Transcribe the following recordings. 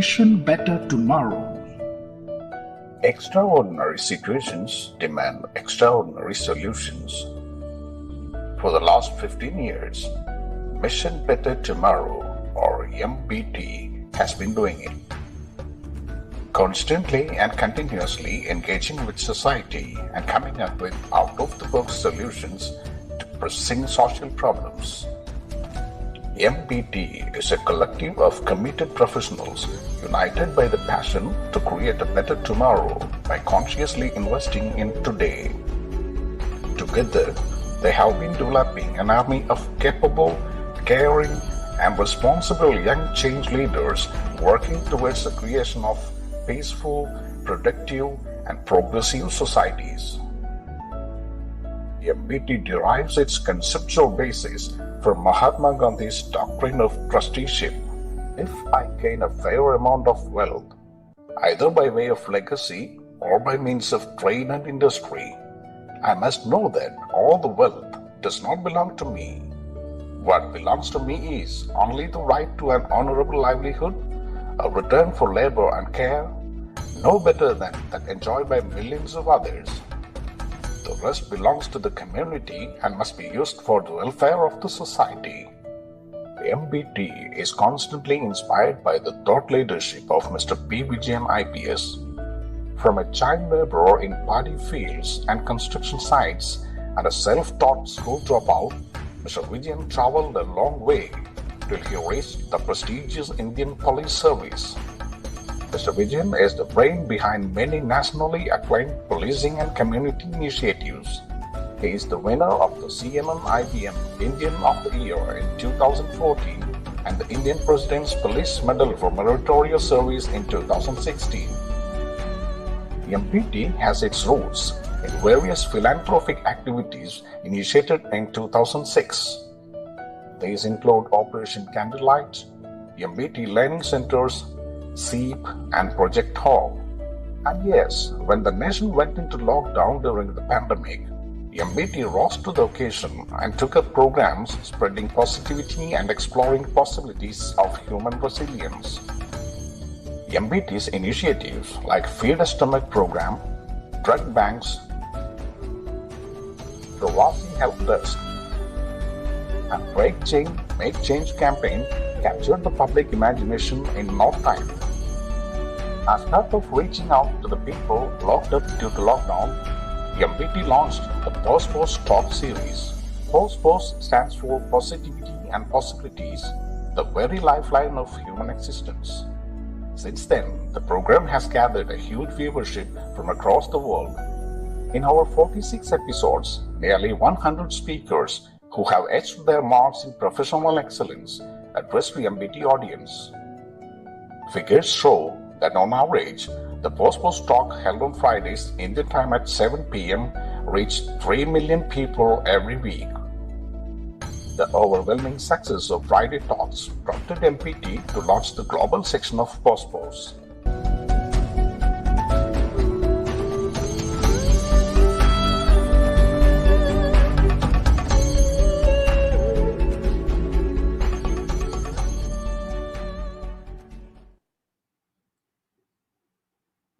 Mission Better Tomorrow. Extraordinary situations demand extraordinary solutions. For the last 15 years, Mission Better Tomorrow, or MBT, has been doing it. Constantly and continuously engaging with society and coming up with out-of-the-box solutions to pressing social problems. MBT is a collective of committed professionals united by the passion to create a better tomorrow by consciously investing in today. Together, they have been developing an army of capable, caring, and responsible young change leaders working towards the creation of peaceful, productive, and progressive societies. MBT derives its conceptual basis from Mahatma Gandhi's doctrine of trusteeship. If I gain a fair amount of wealth, either by way of legacy or by means of trade and industry, I must know that all the wealth does not belong to me. What belongs to me is only the right to an honorable livelihood, a return for labor and care, no better than that enjoyed by millions of others. The rest belongs to the community and must be used for the welfare of the society. MBT is constantly inspired by the thought leadership of Mr. P. Vijayan IPS. From a child laborer in paddy fields and construction sites and a self-taught school dropout, Mr. Vijayan traveled a long way till he reached the prestigious Indian Police Service. Mr. Vijayan is the brain behind many nationally acclaimed policing and community initiatives. He is the winner of the CNN IBM Indian of the Year in 2014 and the Indian President's Police Medal for Meritorious Service in 2016. MBT has its roots in various philanthropic activities initiated in 2006. These include Operation Candlelight, MBT Learning Centers, SEEP, and Project Hall. And yes, when the nation went into lockdown during the pandemic, MBT rose to the occasion and took up programs spreading positivity and exploring possibilities of human resilience. MBT's initiatives like Feed a Stomach program, drug banks, the Vasi Help Desk, and Make Change campaign captured the public imagination in no time. As part of reaching out to the people locked up due to lockdown, MBT launched the Post Talk series. Post stands for Positivity and Possibilities, the very lifeline of human existence. Since then, the program has gathered a huge viewership from across the world. In our 46 episodes, nearly 100 speakers who have etched their marks in professional excellence addressed the MBT audience. Figures show that on average, the Post Talk held on Fridays Indian time at 7 p.m. reached 3 million people every week. The overwhelming success of Friday Talks prompted MBT to launch the global section of Post.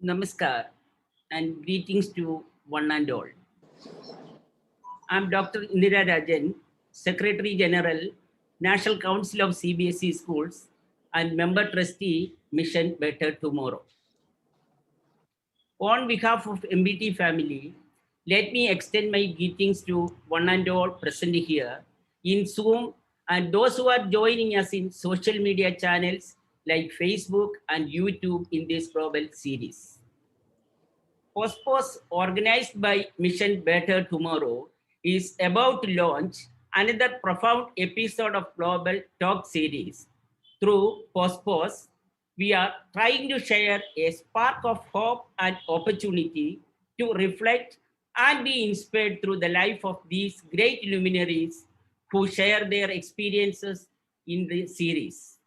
Namaskar and greetings to one and all. I'm Dr. Indira Rajan, Secretary General, National Council of CBSE Schools and Member Trustee, Mission Better Tomorrow. On behalf of MBT family, let me extend my greetings to one and all present here in Zoom and those who are joining us in social media channels like Facebook and YouTube in this global series. Post organized by Mission Better Tomorrow is about to launch another profound episode of Global Talk series. Through Post, we are trying to share a spark of hope and opportunity to reflect and be inspired through the life of these great luminaries who share their experiences in the series.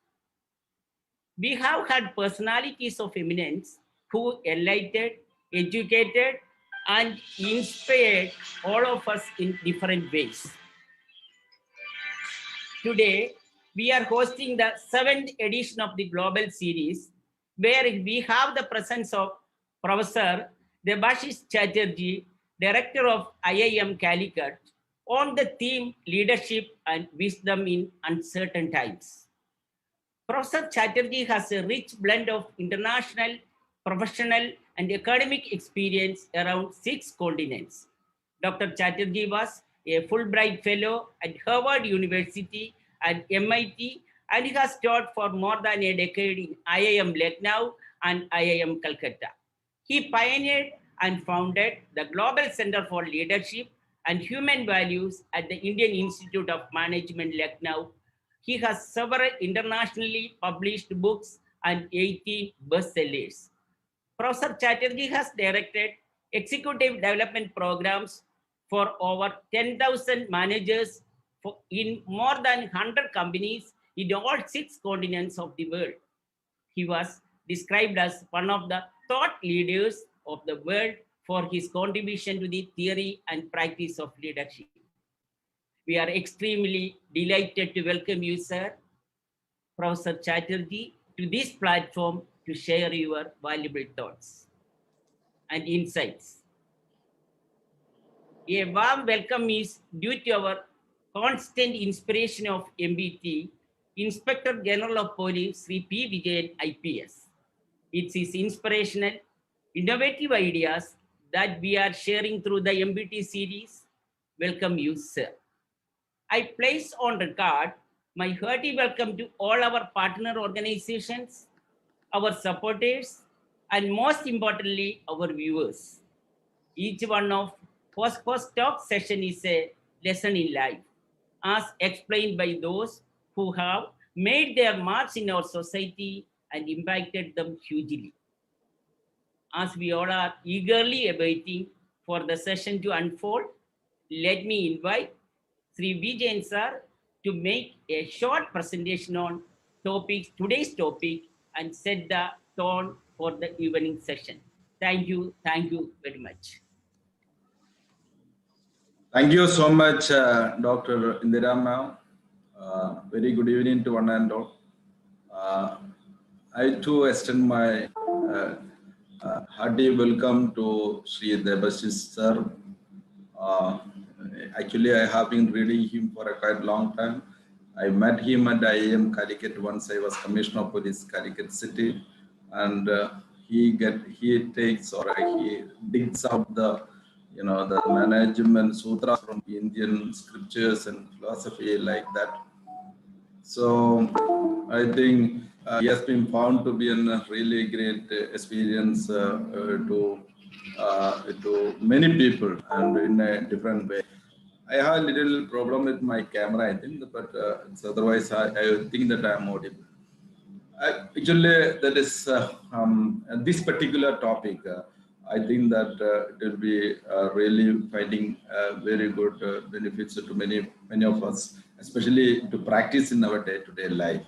We have had personalities of eminence who enlightened, educated, and inspired all of us in different ways. Today, we are hosting the 7th edition of the Global Series, where we have the presence of Professor Debashish Chatterjee, Director of IIM Calicut, on the theme Leadership and Wisdom in Uncertain Times. Professor Chatterjee has a rich blend of international, professional, and academic experience around 6 continents. Dr. Chatterjee was a Fulbright Fellow at Harvard University and MIT, and he has taught for more than a decade in IIM Lucknow and IIM Calcutta. He pioneered and founded the Global Center for Leadership and Human Values at the Indian Institute of Management, Lucknow. He has several internationally published books and 18 bestsellers. Professor Chatterjee has directed executive development programs for over 10,000 managers in more than 100 companies in all 6 continents of the world. He was described as one of the thought leaders of the world for his contribution to the theory and practice of leadership. We are extremely delighted to welcome you, sir, Professor Chatterjee, to this platform to share your valuable thoughts and insights. A warm welcome is due to our constant inspiration of MBT, Inspector General of Police, Sri P. Vijayan, IPS. It's his inspirational, innovative ideas that we are sharing through the MBT series. Welcome you, sir. I place on record my hearty welcome to all our partner organizations, our supporters, and most importantly, our viewers. Each one of post talk session is a lesson in life, as explained by those who have made their marks in our society and impacted them hugely. As we all are eagerly awaiting for the session to unfold, let me invite Sri Vijayan sir to make a short presentation on today's topic and set the tone for the evening session. Thank you very much. Thank you so much, Dr. Indira ma'am. Very good evening to one and all. I too extend my hearty welcome to Sri Debashish sir. Actually, I have been reading him for a quite long time. I met him at IIM Calicut once I was Commissioner of Police, Calicut City, and he digs out the the management sutras from Indian scriptures and philosophy like that. So I think he has been found to be a really great experience to many people and in a different way. I have a little problem with my camera, I think, but otherwise I think that I am audible. Actually, that is this particular topic. I think that it will be really finding very good benefits to many of us, especially to practice in our day-to-day life.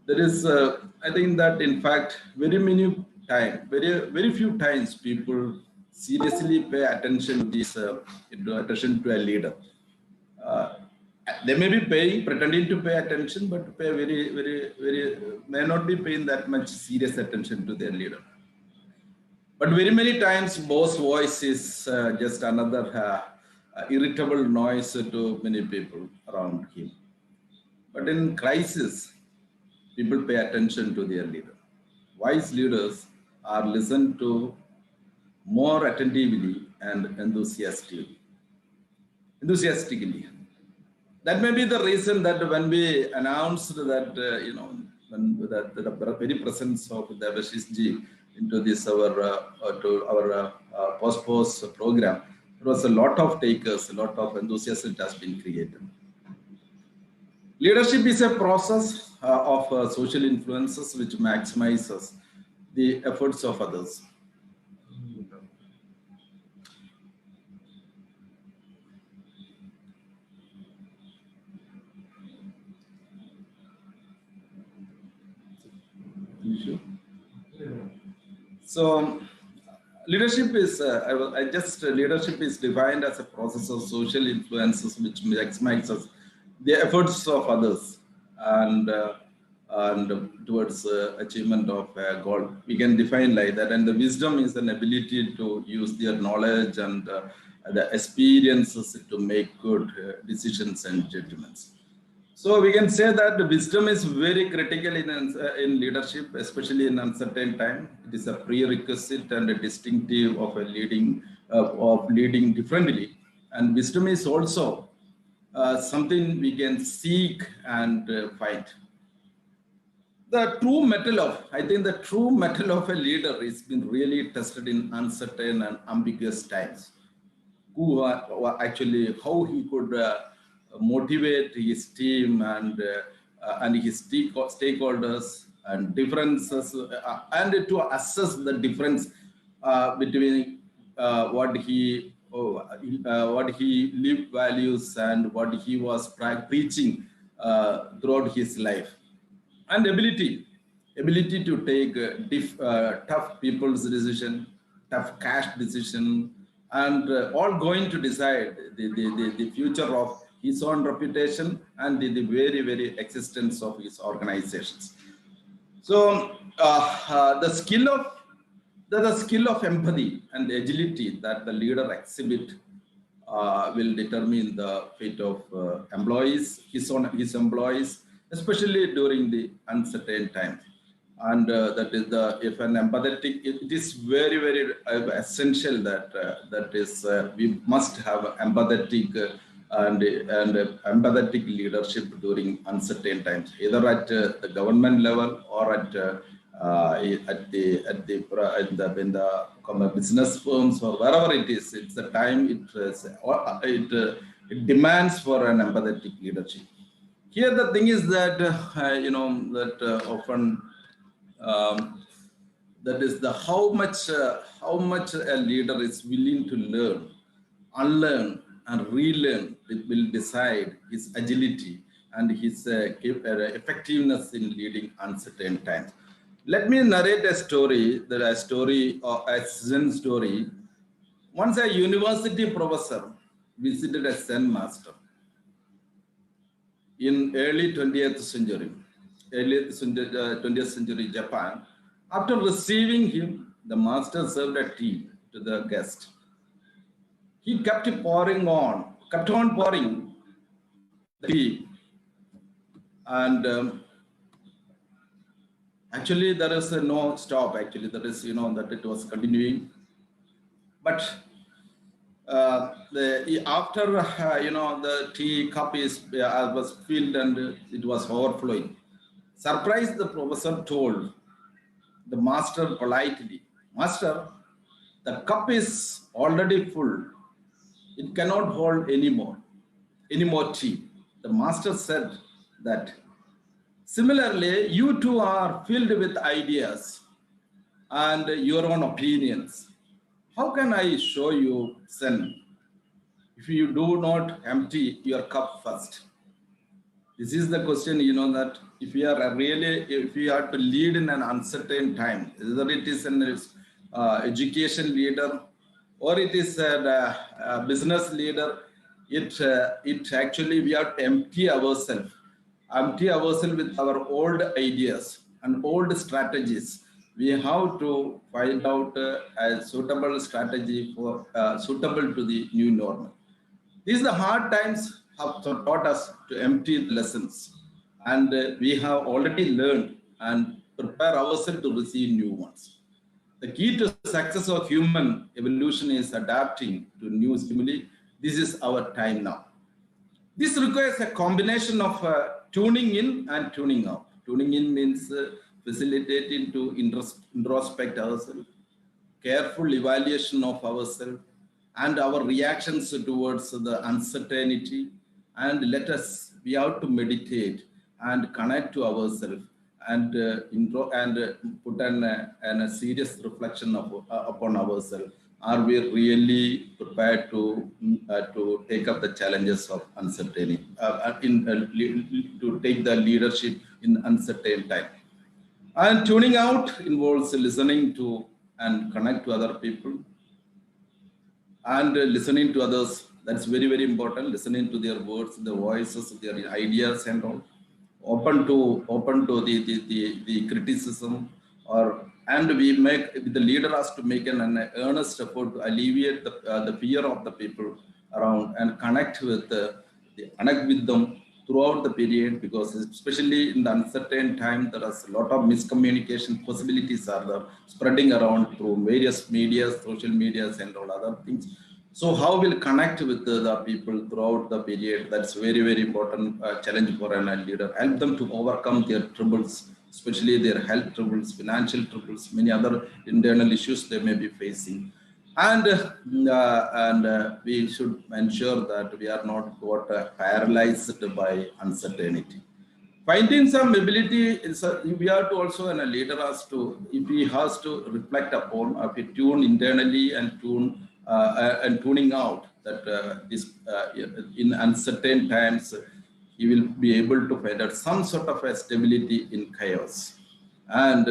There is, I think that in fact, very few times people seriously pay attention to a leader. They may be pretending to pay attention, but may not be paying that much serious attention to their leader. But very many times, boss voice is just another irritable noise to many people around him. But in crisis, people pay attention to their leader. Wise leaders are listened to more attentively and enthusiastically. That may be the reason that when we announced that, the very presence of Debashish ji into this our post program, there was a lot of takers, a lot of enthusiasm has been created. Leadership is a process of social influences which maximizes the efforts of others. So, leadership is leadership is defined as a process of social influences which maximizes the efforts of others, and and towards achievement of a goal. We can define like that. And the wisdom is an ability to use their knowledge and the experiences to make good decisions and judgments. So we can say that the wisdom is very critical in leadership, especially in uncertain time. It is a prerequisite and a distinctive of leading differently. And wisdom is also something we can seek and find. The true mettle of a leader has been really tested in uncertain and ambiguous times. Actually, how he could motivate his team and his stakeholders and differences, and to assess the difference between what he lived values and what he was preaching throughout his life. And ability to take tough people's decision, tough cash decision, and all going to decide the future of his own reputation and the very, very existence of his organizations. So the skill of empathy and the agility that the leader exhibit will determine the fate of his employees, especially during the uncertain times. And that is it is very, very essential that we must have empathetic and empathetic leadership during uncertain times, either at the government level or in the business firms or wherever it is. It's the time it demands for an empathetic leadership. Here the thing is that often that is how much a leader is willing to learn, unlearn, and relearn. It will decide his agility and his effectiveness in leading uncertain times. Let me narrate a story or a Zen story. Once a university professor visited a Zen master in early 20th century Japan. After receiving him, the master served a tea to the guest. He kept on pouring the tea, and actually there is no stop. Actually, there is that it was continuing, but after the tea cup was filled and it was overflowing. Surprised, the professor told the master politely, "Master, the cup is already full. It cannot hold any more tea." The master said that, "Similarly, you too are filled with ideas and your own opinions. How can I show you Zen if you do not empty your cup first?" This is the question, that if you are to lead in an uncertain time, whether it is an education leader or it is a business leader, it actually we have to empty ourselves with our old ideas and old strategies. We have to find out a suitable strategy for suitable to the new normal. These are the hard times have taught us to empty the lessons, and we have already learned and prepare ourselves to receive new ones. The key to success of human evolution is adapting to new stimuli. This is our time now. This requires a combination of tuning in and tuning out. Tuning in means facilitating to introspect ourselves, careful evaluation of ourselves and our reactions towards the uncertainty, and we have to meditate and connect to ourselves and put a serious reflection upon ourselves. Are we really prepared to take up the challenges of uncertainty, to take the leadership in uncertain time? And tuning out involves listening to and connect to other people and listening to others. That's very, very important. Listening to their words, their voices, their ideas and all. open to the criticism, and the leader has to make an earnest effort to alleviate the fear of the people around and connect with them throughout the period, because especially in the uncertain time, there is a lot of miscommunication possibilities are there, spreading around through various media, social medias and all other things. So how we'll connect with the people throughout the period, that's very, very important challenge for a leader. Help them to overcome their troubles, especially their health troubles, financial troubles, many other internal issues they may be facing. And we should ensure that we are not paralyzed by uncertainty. Finding some ability, we have to also, and a leader has to, if he has to reflect upon, if he tune internally and tuning out that in uncertain times, he will be able to find out some sort of a stability in chaos, and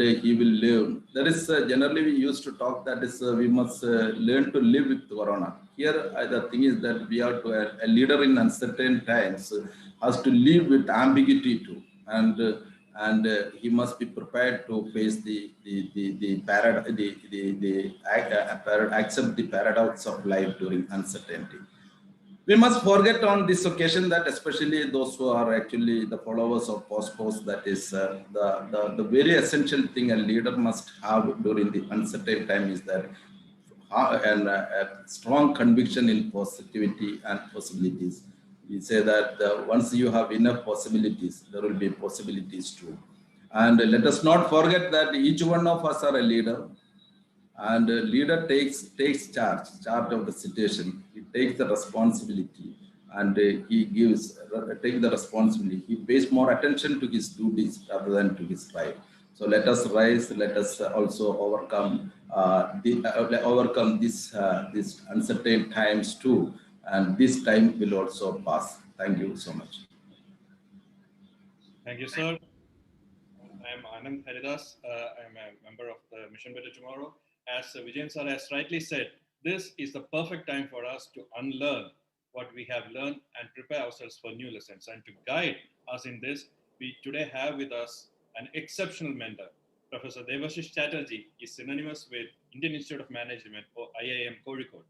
he will live. That is generally we used to talk that is we must learn to live with Corona. Here the thing is that we are to a leader in uncertain times has to live with ambiguity too, and he must be prepared to face accept the paradox of life during uncertainty. We must forget on this occasion that especially those who are actually the followers of post, that is the very essential thing a leader must have during the uncertain time is that a strong conviction in positivity and possibilities. We say that once you have enough possibilities, there will be possibilities too. And let us not forget that each one of us are a leader, and a leader takes charge of the situation. He takes the responsibility, and he takes the responsibility. He pays more attention to his duties rather than to his right. So let us rise. Let us also overcome this uncertain times too. And this time will also pass. Thank you so much. Thank you, sir. I am Anand Haridas. I am a member of the Mission Better Tomorrow. As Vijayan sir has rightly said, this is the perfect time for us to unlearn what we have learned and prepare ourselves for new lessons. And to guide us in this, we today have with us an exceptional mentor. Professor Debashish Chatterjee is synonymous with Indian Institute of Management, or IIM Kozhikode.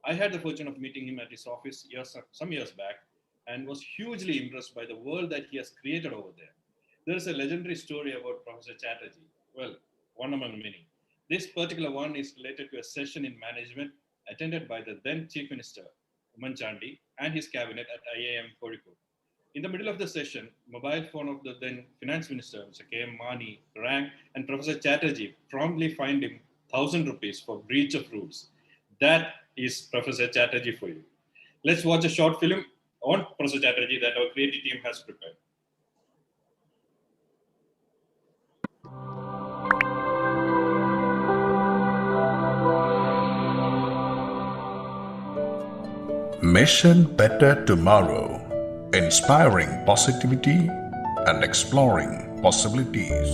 I had the fortune of meeting him at his office some years back and was hugely impressed by the world that he has created over there. There is a legendary story about Professor Chatterjee. Well, one among many. This particular one is related to a session in management attended by the then Chief Minister, Umman Chandi, and his cabinet at IIM Kozhikode. In the middle of the session, mobile phone of the then Finance Minister, Mr. K.M. Mani, rang, and Professor Chatterjee promptly fined him 1,000 rupees for breach of rules. That is Professor Chatterjee for you. Let's watch a short film on Professor Chatterjee that our creative team has prepared. Mission Better Tomorrow, inspiring positivity and exploring possibilities.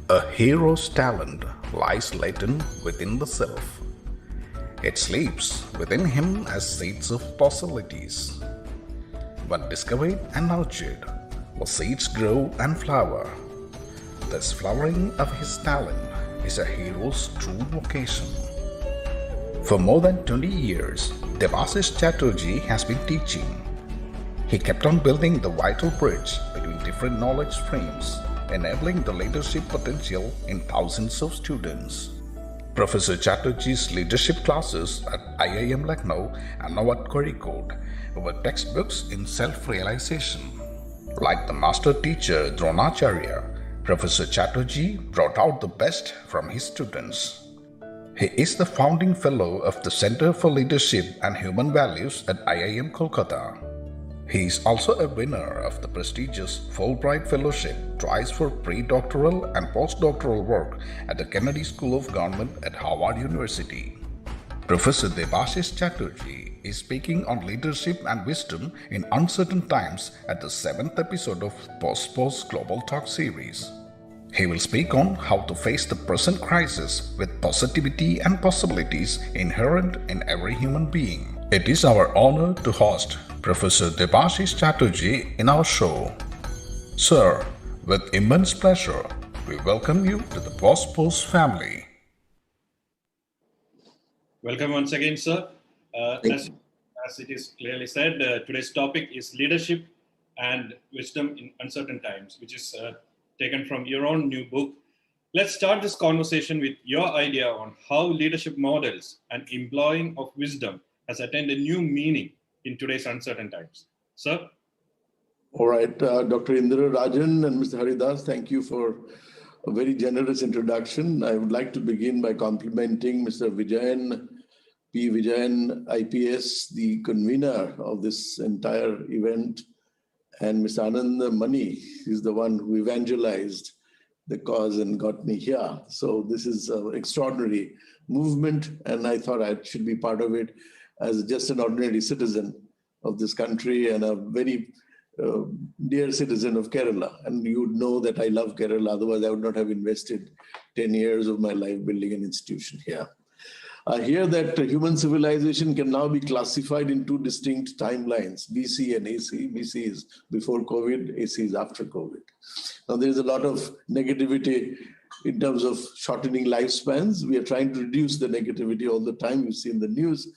A hero's talent lies latent within the self. It sleeps within him as seeds of possibilities. When discovered and nurtured, the seeds grow and flower. This flowering of his talent is a hero's true vocation. For more than 20 years, Debashish Chatterjee has been teaching. He kept on building the vital bridge between different knowledge streams, enabling the leadership potential in thousands of students. Professor Chatterjee's leadership classes at IIM Lucknow and now at Kozhikode were textbooks in self-realization. Like the master teacher Dronacharya, Professor Chatterjee brought out the best from his students. He is the founding fellow of the Center for Leadership and Human Values at IIM Kolkata. He is also a winner of the prestigious Fulbright Fellowship twice for pre-doctoral and postdoctoral work at the Kennedy School of Government at Harvard University. Professor Debashish Chatterjee is speaking on leadership and wisdom in uncertain times at the 7th episode of Post Global Talk series. He will speak on how to face the present crisis with positivity and possibilities inherent in every human being. It is our honor to host Professor Debashish Chatterjee in our show. Sir, with immense pleasure, we welcome you to the Post family. Welcome once again, sir. As it is clearly said, today's topic is leadership and wisdom in uncertain times, which is taken from your own new book. Let's start this conversation with your idea on how leadership models and employing of wisdom has attained a new meaning in today's uncertain times. Sir? All right, Dr. Indra Rajan and Mr. Haridas, thank you for a very generous introduction. I would like to begin by complimenting Mr. P. Vijayan, IPS, the convener of this entire event, and Mr. Anand Mani is the one who evangelized the cause and got me here. So this is an extraordinary movement, and I thought I should be part of it as just an ordinary citizen of this country and a very dear citizen of Kerala. And you would know that I love Kerala, otherwise I would not have invested 10 years of my life building an institution here. I hear that human civilization can now be classified in two distinct timelines, BC and AC. BC is before COVID, AC is after COVID. Now there is a lot of negativity in terms of shortening lifespans. We are trying to reduce the negativity all the time. You see in the news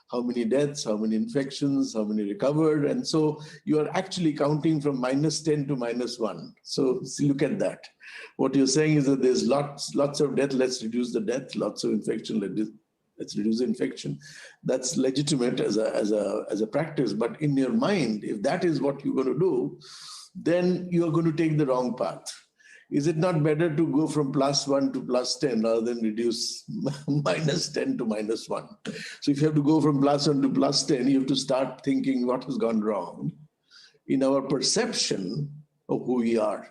how many deaths, how many infections, how many recovered. And so you are actually counting from -10 to -1. So look at that. What you're saying is that there's lots of death, let's reduce the death, lots of infection, let's reduce the infection. That's legitimate as a practice. But in your mind, if that is what you're going to do, then you're going to take the wrong path. Is it not better to go from +1 to +10 rather than reduce -10 to -1? So if you have to go from +1 to +10, you have to start thinking what has gone wrong in our perception of who we are.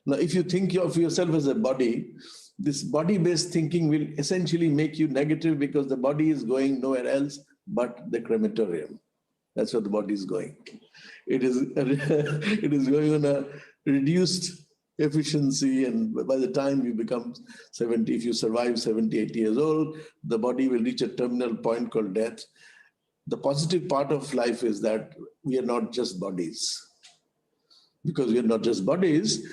Now, if you think of yourself as a body, this body-based thinking will essentially make you negative because the body is going nowhere else but the crematorium. That's where the body is going. It is going on a reduced efficiency, and by the time you become 70, if you survive 70, 80 years old, the body will reach a terminal point called death. The positive part of life is that we are not just bodies. Because we are not just bodies,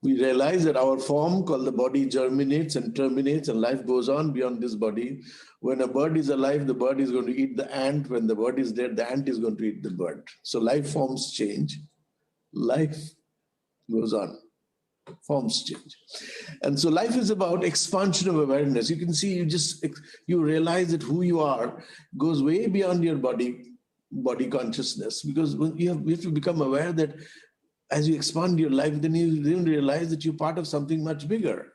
we realize that our form called the body germinates and terminates and life goes on beyond this body. When a bird is alive, the bird is going to eat the ant. When the bird is dead, the ant is going to eat the bird. So life forms change. Life goes on. Forms change. And so life is about expansion of awareness. You can see, you realize that who you are goes way beyond your body consciousness, because when you have to become aware that as you expand your life, then you realize that you're part of something much bigger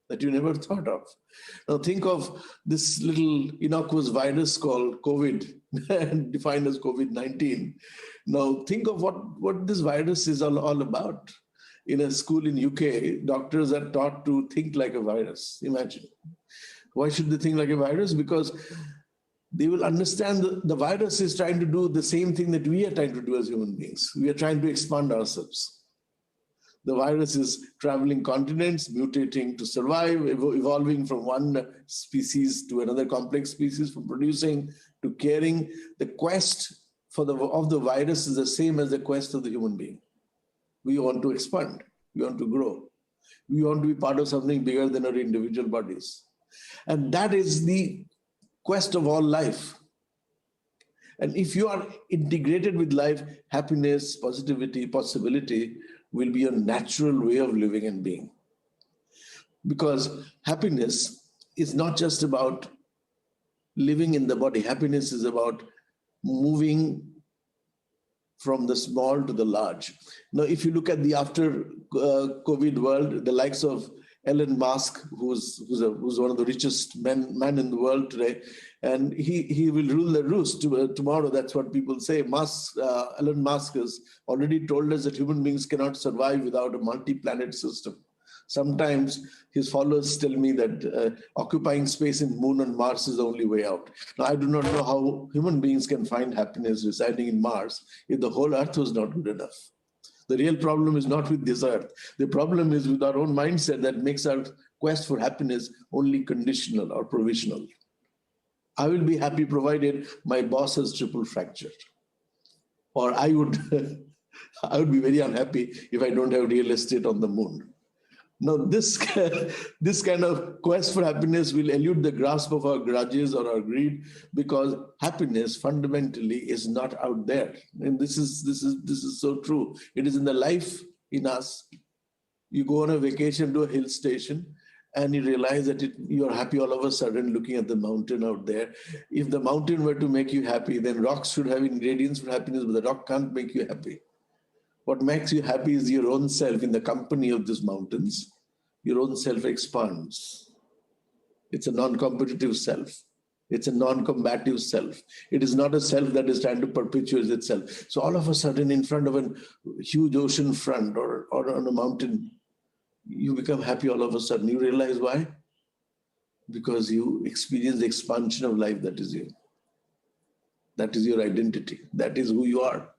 that you never thought of. Now think of this little innocuous virus called COVID, defined as COVID-19. Now think of what this virus is all about. In a school in UK, doctors are taught to think like a virus. Imagine. Why should they think like a virus? Because they will understand the virus is trying to do the same thing that we are trying to do as human beings. We are trying to expand ourselves. The virus is traveling continents, mutating to survive, evolving from one species to another complex species, from producing to caring. The quest of the virus is the same as the quest of the human being. We want to expand. We want to grow. We want to be part of something bigger than our individual bodies. And that is the quest of all life. And if you are integrated with life, happiness, positivity, possibility will be a natural way of living and being. Because happiness is not just about living in the body. Happiness is about moving from the small to the large. Now, if you look at the after COVID world, the likes of Elon Musk, who's one of the richest men in the world today, and he will rule the roost tomorrow. That's what people say. Elon Musk has already told us that human beings cannot survive without a multi-planet system. Sometimes his followers tell me that occupying space in Moon and Mars is the only way out. Now, I do not know how human beings can find happiness residing in Mars if the whole Earth was not good enough. The real problem is not with this earth. The problem is with our own mindset that makes our quest for happiness only conditional or provisional. I will be happy provided my boss has triple fractured. Or I would be very unhappy if I don't have real estate on the moon. Now, this kind of quest for happiness will elude the grasp of our grudges or our greed, because happiness fundamentally is not out there. And this is so true. It is in the life in us. You go on a vacation to a hill station and you realize that you're happy all of a sudden looking at the mountain out there. If the mountain were to make you happy, then rocks should have ingredients for happiness, but the rock can't make you happy. What makes you happy is your own self in the company of these mountains. Your own self expands. It's a non-competitive self. It's a non-combative self. It is not a self that is trying to perpetuate itself. So all of a sudden, in front of a huge ocean front or on a mountain, you become happy all of a sudden. You realize why? Because you experience the expansion of life that is you. That is your identity. That is who you are.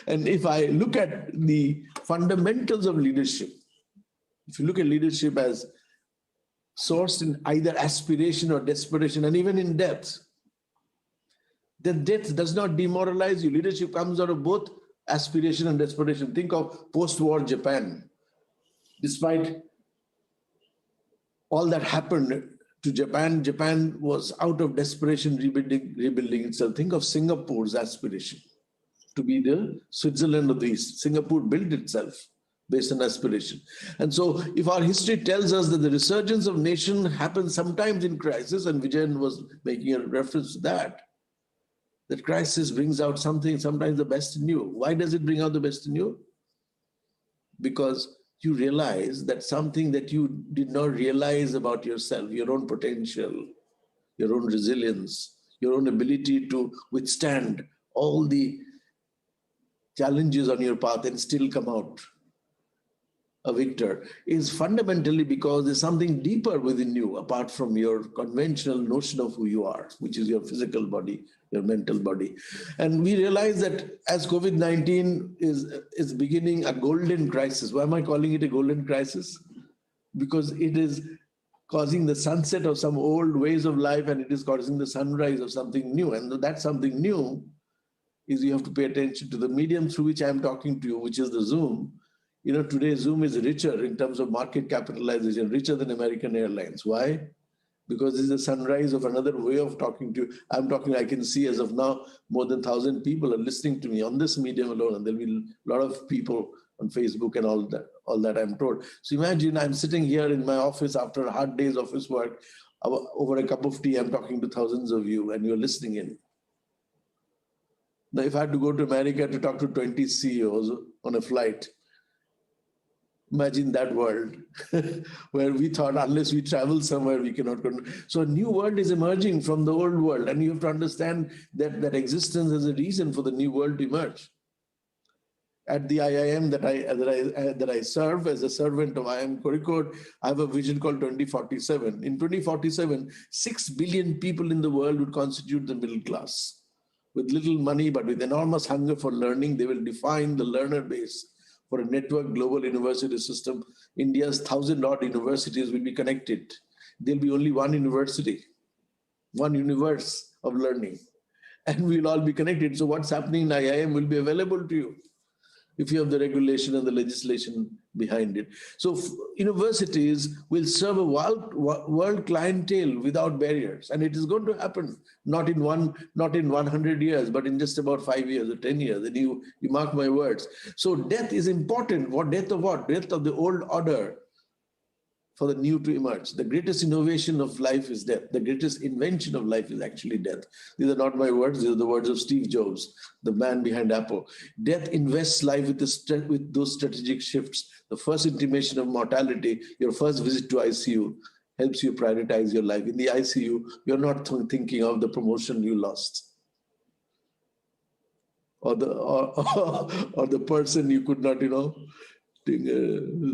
And if I look at the fundamentals of leadership, if you look at leadership as sourced in either aspiration or desperation, and even in death, then death does not demoralize you. Leadership comes out of both aspiration and desperation. Think of post-war Japan. Despite all that happened to Japan, Japan was out of desperation rebuilding itself. Think of Singapore's aspiration to be the Switzerland of the East. Singapore built itself based on aspiration. And so if our history tells us that the resurgence of nation happens sometimes in crisis, and Vijayan was making a reference to that crisis brings out something, sometimes the best in you. Why does it bring out the best in you? Because you realize that something that you did not realize about yourself, your own potential, your own resilience, your own ability to withstand all the challenges on your path and still come out a victor, is fundamentally because there's something deeper within you apart from your conventional notion of who you are, which is your physical body, your mental body. And we realize that as COVID-19 is beginning a golden crisis. Why am I calling it a golden crisis? Because it is causing the sunset of some old ways of life, and it is causing the sunrise of something new. And that something new is you have to pay attention to the medium through which I'm talking to you, which is the Zoom. You know, today Zoom is richer in terms of market capitalization, richer than American Airlines. Why? Because this is the sunrise of another way of talking to you. I can see as of now, more than 1,000 people are listening to me on this medium alone, and there'll be a lot of people on Facebook and all that I'm told. So imagine I'm sitting here in my office after a hard day's office work, over a cup of tea, I'm talking to thousands of you, and you're listening in. Now, if I had to go to America to talk to 20 CEOs on a flight, imagine that world where we thought unless we travel somewhere, we cannot go. So a new world is emerging from the old world, and you have to understand that existence is a reason for the new world to emerge. At the IIM that I serve as a servant of IIM Kozhikode, I have a vision called 2047. In 2047, 6 billion people in the world would constitute the middle class. With little money, but with enormous hunger for learning, they will define the learner base for a network global university system. India's 1,000-odd universities will be connected. There'll be only one university, one universe of learning, and we'll all be connected. So what's happening in IIM will be available to you if you have the regulation and the legislation behind it. So universities will serve a world clientele without barriers, and it is going to happen not in 100 years, but in just about 5 years or 10 years. And you mark my words. So death is important. What death of what? Death of the old order for the new to emerge. The greatest innovation of life is death. The greatest invention of life is actually death. These are not my words. These are the words of Steve Jobs, the man behind Apple. Death invests life with those strategic shifts. The first intimation of mortality, your first visit to ICU, helps you prioritize your life. In the ICU, you're not thinking of the promotion you lost, or the person you could not,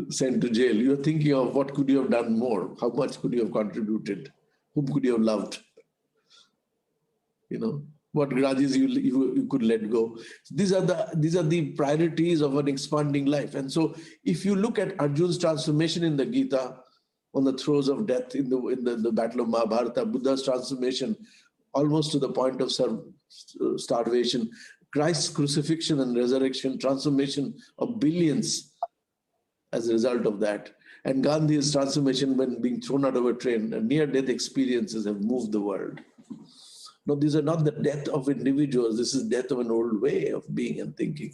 sent to jail. You're thinking of what could you have done more? How much could you have contributed? Whom could you have loved? what grudges you could let go. These are the priorities of an expanding life. And so if you look at Arjun's transformation in the Gita, on the throes of death in the battle of Mahabharata, Buddha's transformation almost to the point of starvation, Christ's crucifixion and resurrection, transformation of billions as a result of that, and Gandhi's transformation when being thrown out of a train, and near-death experiences have moved the world. No, these are not the death of individuals. This is death of an old way of being and thinking,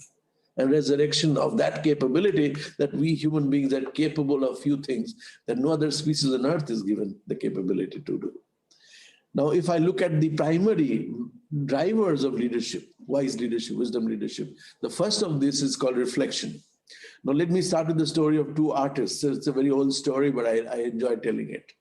and resurrection of that capability that we human beings are capable of few things that no other species on earth is given the capability to do. Now, if I look at the primary drivers of leadership, wise leadership, wisdom leadership, the first of this is called reflection. Now, let me start with the story of two artists. It's a very old story, but I enjoy telling it.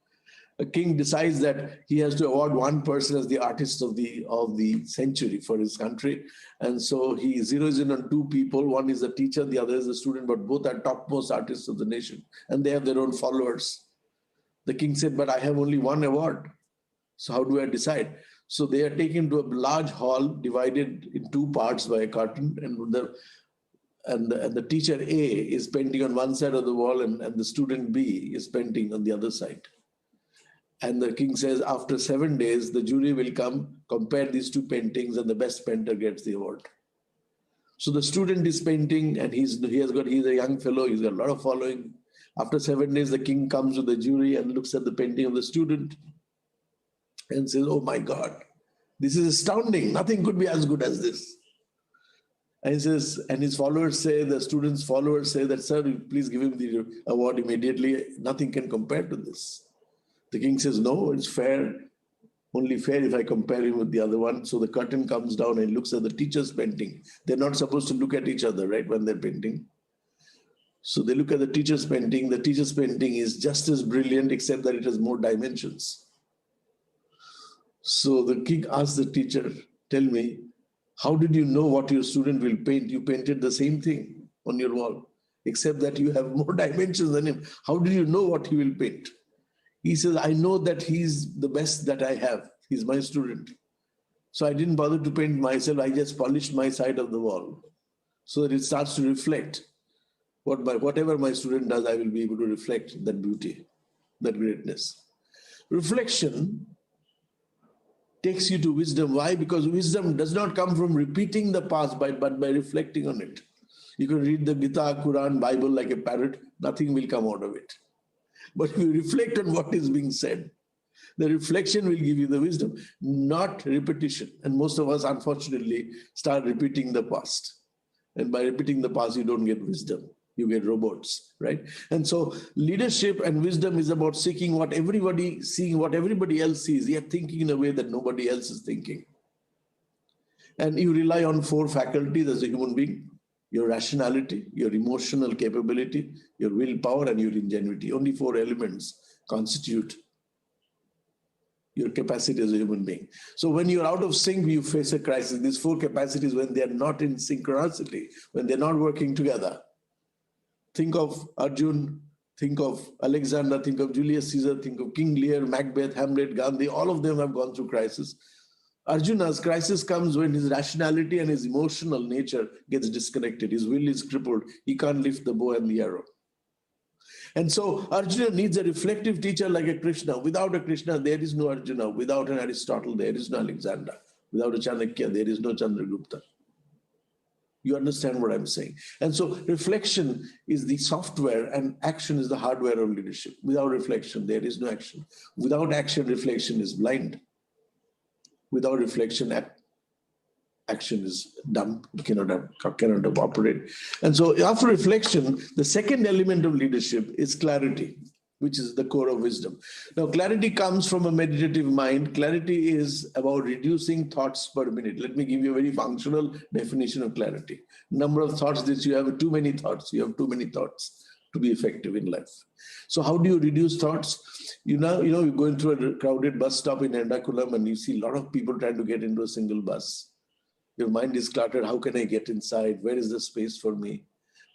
A king decides that he has to award one person as the artist of the century for his country. And so he zeroes in on two people. One is a teacher, the other is a student, but both are topmost artists of the nation. And they have their own followers. The king said, but I have only one award. So how do I decide? So they are taken to a large hall divided in two parts by a curtain, and the teacher A is painting on one side of the wall, and the student B is painting on the other side. And the king says, after 7 days, the jury will come, compare these two paintings, and the best painter gets the award. So the student is painting, and he's a young fellow, he's got a lot of following. After 7 days, the king comes with the jury and looks at the painting of the student and says, oh my God, this is astounding. Nothing could be as good as this. And he says, and his followers say, the student's followers say that, sir, please give him the award immediately. Nothing can compare to this. The king says, no, it's fair. Only fair if I compare him with the other one. So the curtain comes down and looks at the teacher's painting. They're not supposed to look at each other, right, when they're painting. So they look at the teacher's painting. The teacher's painting is just as brilliant, except that it has more dimensions. So the king asks the teacher, tell me, how did you know what your student will paint? You painted the same thing on your wall, except that you have more dimensions than him. How did you know what he will paint? He says, I know that he's the best that I have. He's my student. So I didn't bother to paint myself. I just polished my side of the wall so that it starts to reflect. Whatever my student does, I will be able to reflect that beauty, that greatness. Reflection takes you to wisdom. Why? Because wisdom does not come from repeating the past, but by reflecting on it. You can read the Gita, Quran, Bible like a parrot. Nothing will come out of it. But if you reflect on what is being said, the reflection will give you the wisdom, not repetition. And most of us, unfortunately, start repeating the past. And by repeating the past, you don't get wisdom. You get robots, right? And so leadership and wisdom is about seeing what everybody else sees, yet thinking in a way that nobody else is thinking. And you rely on 4 faculties as a human being: your rationality, your emotional capability, your willpower, and your ingenuity. Only 4 elements constitute your capacity as a human being. So when you're out of sync, you face a crisis. These 4 capacities, when they're not in synchronicity, when they're not working together, think of Arjun, think of Alexander, think of Julius Caesar, think of King Lear, Macbeth, Hamlet, Gandhi. All of them have gone through crisis. Arjuna's crisis comes when his rationality and his emotional nature gets disconnected. His will is crippled. He can't lift the bow and the arrow. And so Arjuna needs a reflective teacher like a Krishna. Without a Krishna, there is no Arjuna. Without an Aristotle, there is no Alexander. Without a Chanakya, there is no Chandragupta. You understand what I'm saying? And so reflection is the software and action is the hardware of leadership. Without reflection, there is no action. Without action, reflection is blind. Without reflection, action is dumb, cannot operate. And so after reflection, the second element of leadership is clarity, which is the core of wisdom. Now, clarity comes from a meditative mind. Clarity is about reducing thoughts per minute. Let me give you a very functional definition of clarity. Number of thoughts that you have, too many thoughts. You have too many thoughts to be effective in life. So how do you reduce thoughts? You're going through a crowded bus stop in Ernakulam and you see a lot of people trying to get into a single bus. Your mind is cluttered. How can I get inside? Where is the space for me?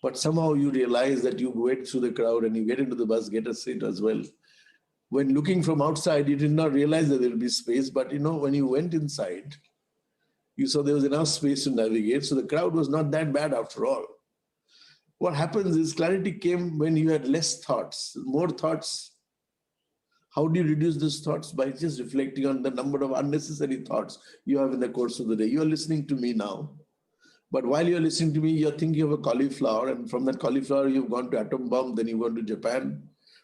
But somehow you realize that you wait through the crowd and you get into the bus, get a seat as well. When looking from outside, you did not realize that there will be space. But when you went inside, You saw there was enough space to navigate. So the crowd was not that bad after all. What happens is clarity came when you had less thoughts, more thoughts. How do you reduce those thoughts? By just reflecting on the number of unnecessary thoughts you have in the course of the day. You are listening to me now. But while you're listening to me, you're thinking of a cauliflower. And from that cauliflower, you've gone to atom bomb. Then you've gone to Japan.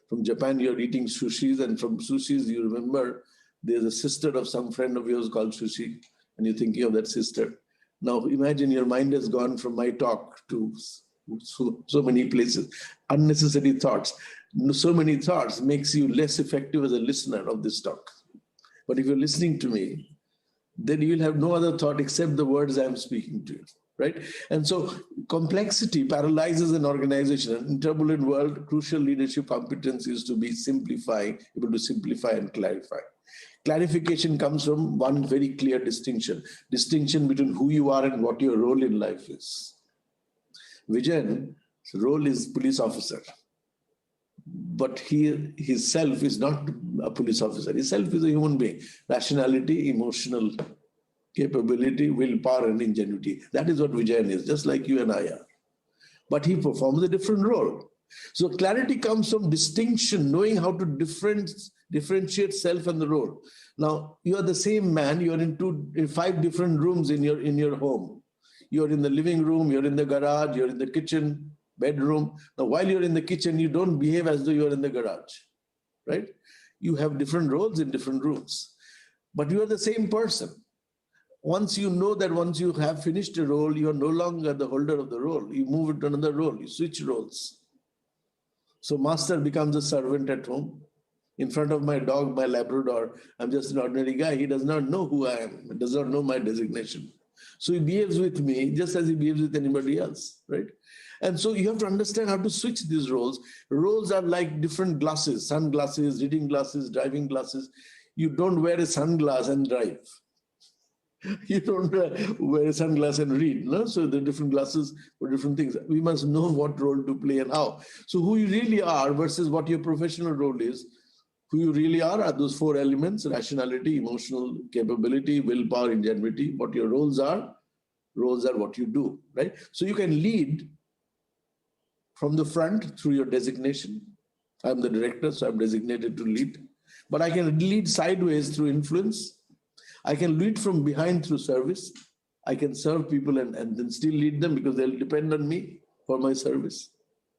From Japan, you're eating sushis. And from sushis, you remember there's a sister of some friend of yours called Sushi. And you're thinking of that sister. Now imagine your mind has gone from my talk to so many places. Unnecessary thoughts. So many thoughts makes you less effective as a listener of this talk. But if you're listening to me, then you will have no other thought except the words I'm speaking to you, right? And so complexity paralyzes an organization. In turbulent world, crucial leadership competence is to be able to simplify and clarify. Clarification comes from one very clear distinction between who you are and what your role in life is. Vijayan's role is police officer. But his self is not a police officer. His self is a human being. Rationality, emotional capability, willpower, and ingenuity. That is what Vijayan is, just like you and I are. But he performs a different role. So clarity comes from distinction, knowing how to differentiate self and the role. Now, you are the same man. You are in 5 different rooms in your home. You're in the living room, you're in the garage, you're in the kitchen, bedroom. Now, while you're in the kitchen, you don't behave as though you're in the garage, right? You have different roles in different rooms, but you are the same person. Once you know that once you have finished a role, you are no longer the holder of the role. You move into another role, you switch roles. So master becomes a servant at home. In front of my dog, my Labrador, I'm just an ordinary guy. He does not know who I am. He does not know my designation. So he behaves with me just as he behaves with anybody else, right? And so you have to understand how to switch these roles. Roles are like different glasses, sunglasses, reading glasses, driving glasses. You don't wear a sunglass and drive. You don't wear a sunglass and read. No? So the different glasses for different things. We must know what role to play and how. So who you really are versus what your professional role is. Who you really are those 4 elements: rationality, emotional capability, willpower, ingenuity. What your roles are what you do, right? So you can lead from the front through your designation. I'm the director, so I'm designated to lead. But I can lead sideways through influence. I can lead from behind through service. I can serve people and then still lead them because they'll depend on me for my service,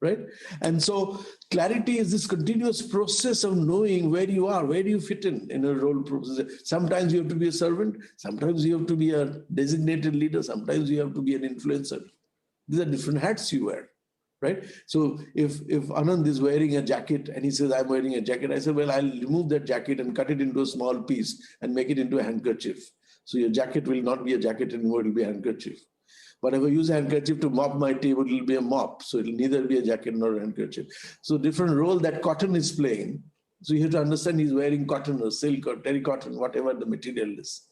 right? And so clarity is this continuous process of knowing where you are, where do you fit in a role process. Sometimes you have to be a servant. Sometimes you have to be a designated leader. Sometimes you have to be an influencer. These are different hats you wear. Right? So if Anand is wearing a jacket and he says, I'm wearing a jacket, I said, well, I'll remove that jacket and cut it into a small piece and make it into a handkerchief. So your jacket will not be a jacket anymore, it will be a handkerchief. But if I use a handkerchief to mop my table, it will be a mop. So it will neither be a jacket nor a handkerchief. So different role that cotton is playing. So you have to understand he's wearing cotton or silk or terrycotton, whatever the material is.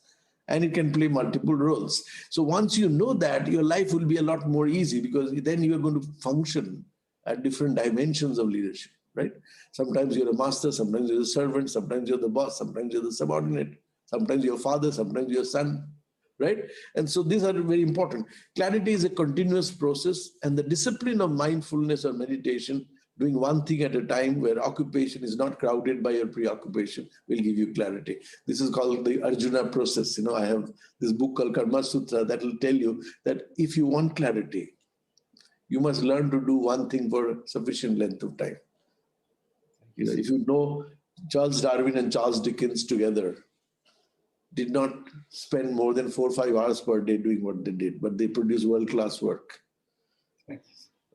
And it can play multiple roles. So once you know that, your life will be a lot more easy because then you are going to function at different dimensions of leadership, right? Sometimes you're a master, sometimes you're a servant, sometimes you're the boss, sometimes you're the subordinate, sometimes you're a father, sometimes you're a son, right? And so these are very important. Clarity is a continuous process, and the discipline of mindfulness or meditation, doing one thing at a time where occupation is not crowded by your preoccupation, will give you clarity. This is called the Arjuna process. You know, I have this book called Karma Sutra that will tell you that if you want clarity, you must learn to do one thing for sufficient length of time. You know, if you know Charles Darwin and Charles Dickens together did not spend more than 4 or 5 hours per day doing what they did, but they produced world-class work.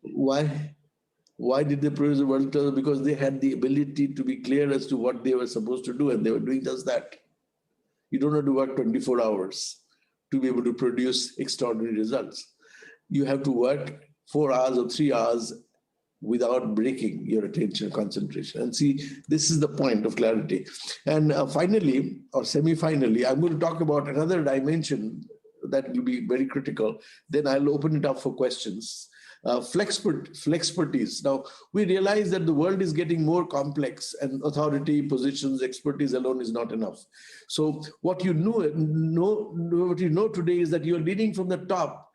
Why? Why did they produce the world class? Because they had the ability to be clear as to what they were supposed to do, and they were doing just that. You don't have to work 24 hours to be able to produce extraordinary results. You have to work 4 hours or 3 hours without breaking your attention concentration. And see, this is the point of clarity. And finally, or semi-finally, I'm going to talk about another dimension that will be very critical. Then I'll open it up for questions. Flexpertise. Now, we realize that the world is getting more complex, and authority, positions, expertise alone is not enough. So what you know today is that you're leading from the top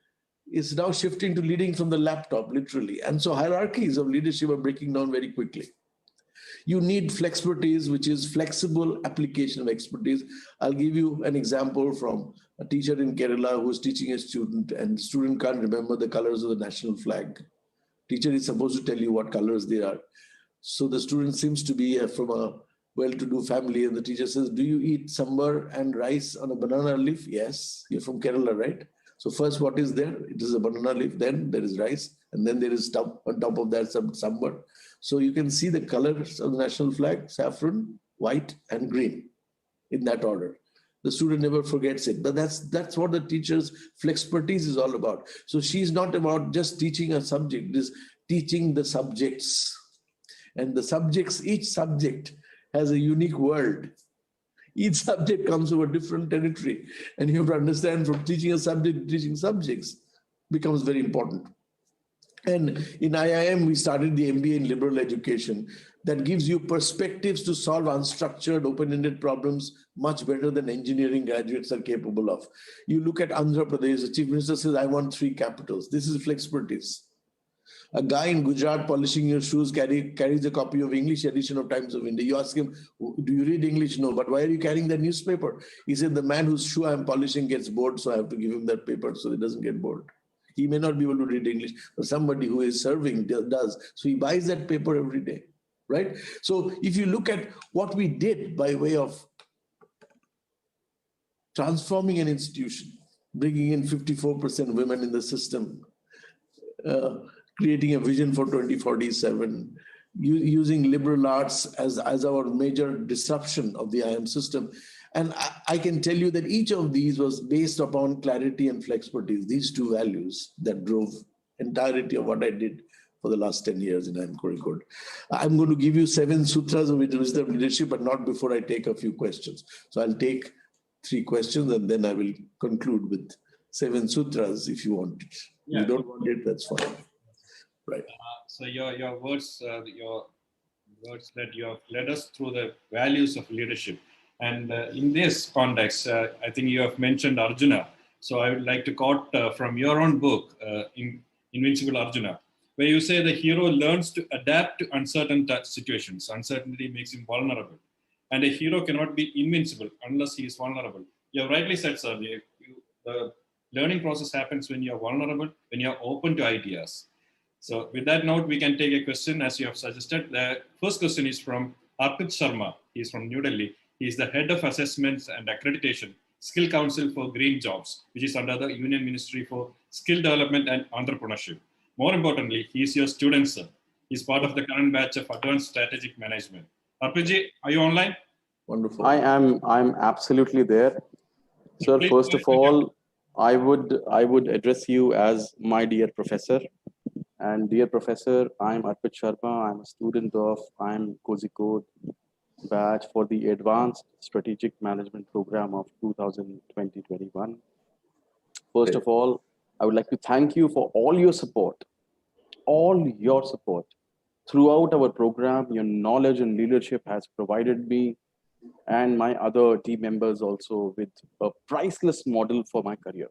is now shifting to leading from the laptop, literally. And so hierarchies of leadership are breaking down very quickly. You need flexpertise, which is flexible application of expertise. I'll give you an example from a teacher in Kerala who's teaching a student, and the student can't remember the colors of the national flag. Teacher is supposed to tell you what colors they are. So the student seems to be from a well-to-do family, and the teacher says, do you eat sambar and rice on a banana leaf? Yes. You're from Kerala, right? So first, what is there? It is a banana leaf, then there is rice, and then there is on top of that some sambar. So you can see the colors of the national flag: saffron, white, and green, in that order. The student never forgets it. But that's what the teacher's flexpertise is all about. So she's not about just teaching a subject, it is teaching the subjects. And the subjects, each subject has a unique world. Each subject comes from a different territory. And you have to understand, from teaching a subject to teaching subjects becomes very important. And in IIM, we started the MBA in liberal education that gives you perspectives to solve unstructured, open-ended problems much better than engineering graduates are capable of. You look at Andhra Pradesh, the chief minister says, I want 3 capitals. This is flexpertise. A guy in Gujarat polishing your shoes carries a copy of English edition of Times of India. You ask him, do you read English? No, but why are you carrying that newspaper? He said, the man whose shoe I'm polishing gets bored, so I have to give him that paper so he doesn't get bored. He may not be able to read English, but somebody who is serving does. So he buys that paper every day, right? So if you look at what we did by way of transforming an institution, bringing in 54% women in the system, creating a vision for 2047, using liberal arts as our major disruption of the IIM system. And I can tell you that each of these was based upon clarity and flexpertise, these 2 values that drove entirety of what I did for the last 10 years in IIM Kozhikode. I'm going to give you 7 sutras of wisdom leadership, but not before I take a few questions. So I'll take 3 questions and then I will conclude with 7 sutras if you want it. Yeah. If you don't want it, that's fine. Right. So your words that you have led us through the values of leadership. And in this context, I think you have mentioned Arjuna. So I would like to quote from your own book, Invincible Arjuna, where you say the hero learns to adapt to uncertain situations. Uncertainty makes him vulnerable. And a hero cannot be invincible unless he is vulnerable. You have rightly said, sir, the learning process happens when you are vulnerable, when you are open to ideas. So with that note, we can take a question as you have suggested. The first question is from Arpit Sharma. He is from New Delhi. He is the head of assessments and accreditation, Skill Council for Green Jobs, which is under the Union Ministry for Skill Development and Entrepreneurship. More importantly, he is your student, sir. He is part of the current batch of Advanced Strategic Management. Arpitji, are you online? Wonderful. I'm absolutely there. Sir, Please first of all, I would address you as my dear professor. And dear professor, I'm Arpit Sharma. I'm a student of IIM Kozhikode batch for the Advanced Strategic Management Program of 2020-21. First of all, I would like to thank you for all your support throughout our program. Your knowledge and leadership has provided me and my other team members also with a priceless model for my career.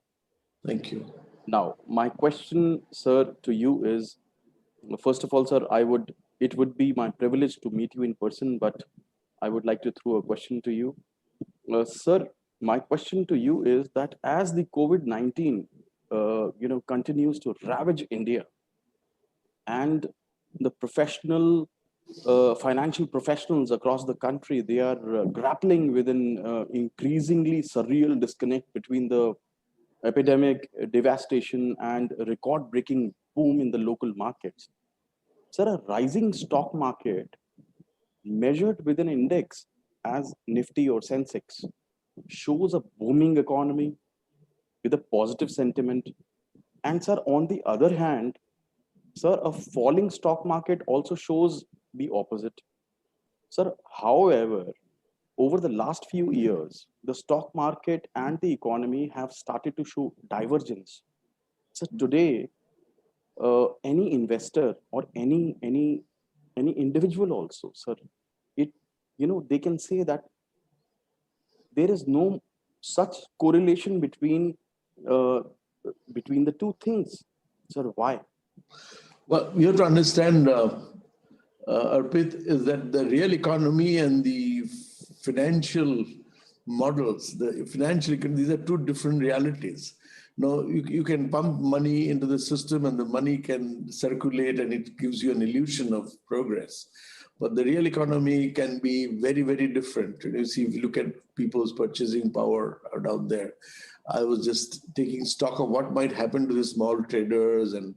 Thank you. Now, my question, sir, to you is, first of all, sir, it would be my privilege to meet you in person, but I would like to throw a question to you. Sir, my question to you is that as the COVID-19, continues to ravage India, and the financial professionals across the country, they are grappling with an increasingly surreal disconnect between the epidemic devastation and a record-breaking boom in the local markets. Sir, a rising stock market measured with an index as Nifty or Sensex shows a booming economy with a positive sentiment. And sir, on the other hand, sir, a falling stock market also shows the opposite. Sir, however, over the last few years, the stock market and the economy have started to show divergence. So today, any investor or any individual also, sir, they can say that there is no such correlation between the two things. Sir, why? Well, you have to understand, Arpit, is that the real economy and the financial models, these are two different realities. No, you can pump money into the system and the money can circulate and it gives you an illusion of progress. But the real economy can be very, very different. You see, if you look at people's purchasing power down there, I was just taking stock of what might happen to the small traders and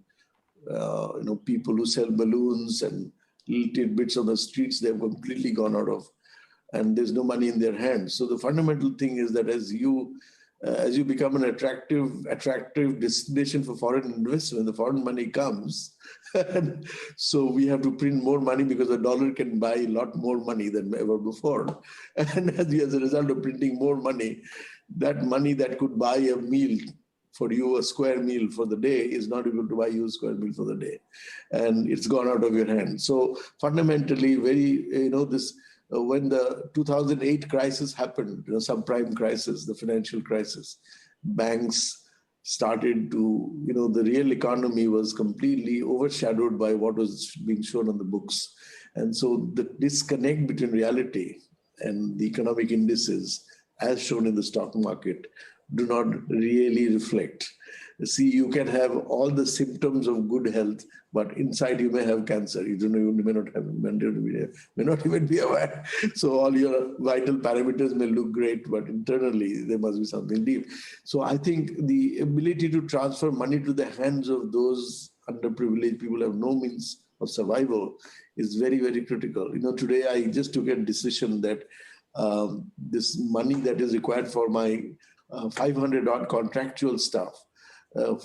people who sell balloons and little tidbits on the streets. They've completely gone out of, and there's no money in their hands. So the fundamental thing is that as you become an attractive destination for foreign investment, the foreign money comes. So we have to print more money because the dollar can buy a lot more money than ever before. And as a result of printing more money, that money that could buy a meal for you, a square meal for the day, is not able to buy you a square meal for the day. And it's gone out of your hand. So fundamentally, when the 2008 crisis happened, subprime crisis, the financial crisis, banks started to, the real economy was completely overshadowed by what was being shown on the books. And so the disconnect between reality and the economic indices, as shown in the stock market, do not really reflect. See, you can have all the symptoms of good health, but inside you may have cancer. You may not even be aware. So all your vital parameters may look great, but internally there must be something deep. So I think the ability to transfer money to the hands of those underprivileged people who have no means of survival is very, very critical. Today I just took a decision that this money that is required for my 500 odd contractual staff,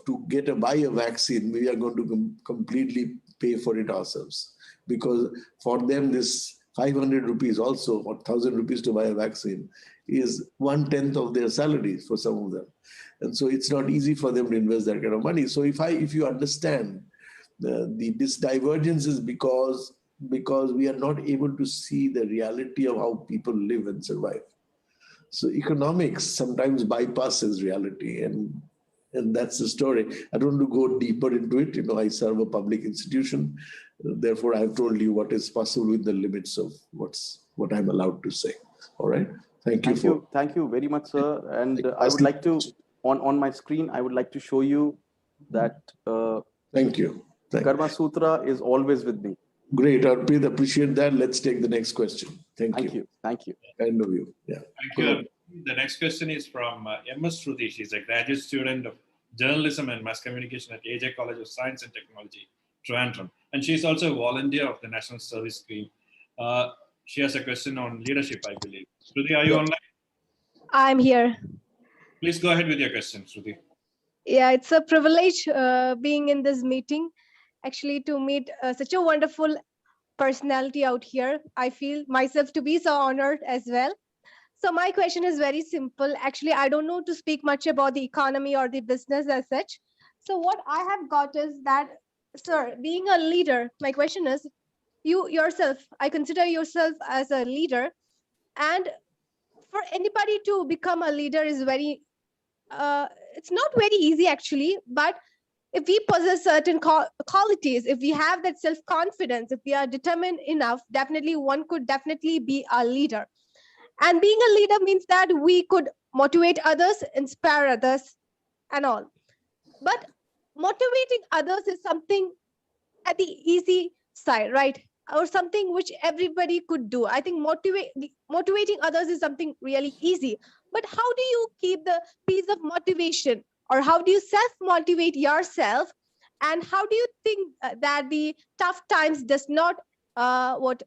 to buy a vaccine, we are going to completely pay for it ourselves. Because for them, this 500 rupees also, or 1,000 rupees to buy a vaccine, is 1/10 of their salaries for some of them. And so it's not easy for them to invest that kind of money. So if you understand this divergence is because we are not able to see the reality of how people live and survive. So economics sometimes bypasses reality, and that's the story. I don't want to go deeper into it. I serve a public institution. Therefore, I have told you what is possible with the limits of what I'm allowed to say. All right. Thank you very much, sir. And I would like to, on my screen, I would like to show you that Thank you. Karma Sutra is always with me. Great, Arpit, appreciate that. Let's take the next question. Thank you. Kind of you. Yeah. Thank you. The next question is from MS Shruti. She's a graduate student of journalism and mass communication at ഐ.ഐ.എ College of Science and Technology, Trivandrum. And she's also a volunteer of the National Service Scheme. She has a question on leadership, I believe. Shruti, are you online? I'm here. Please go ahead with your question, Shruti. Yeah, it's a privilege being in this meeting, actually, to meet such a wonderful personality out here. I feel myself to be so honored as well. So my question is very simple. Actually, I don't know to speak much about the economy or the business as such. So what I have got is that, sir, being a leader, my question is, you yourself, I consider yourself as a leader. And for anybody to become a leader is very, it's not very easy actually, but if we possess certain qualities, if we have that self-confidence, if we are determined enough, definitely one could definitely be a leader. And being a leader means that we could motivate others, inspire others, and all. But motivating others is something at the easy side, right? Or something which everybody could do. I think motivating others is something really easy. But how do you keep the piece of motivation? Or how do you self-motivate yourself? And how do you think that the tough times does not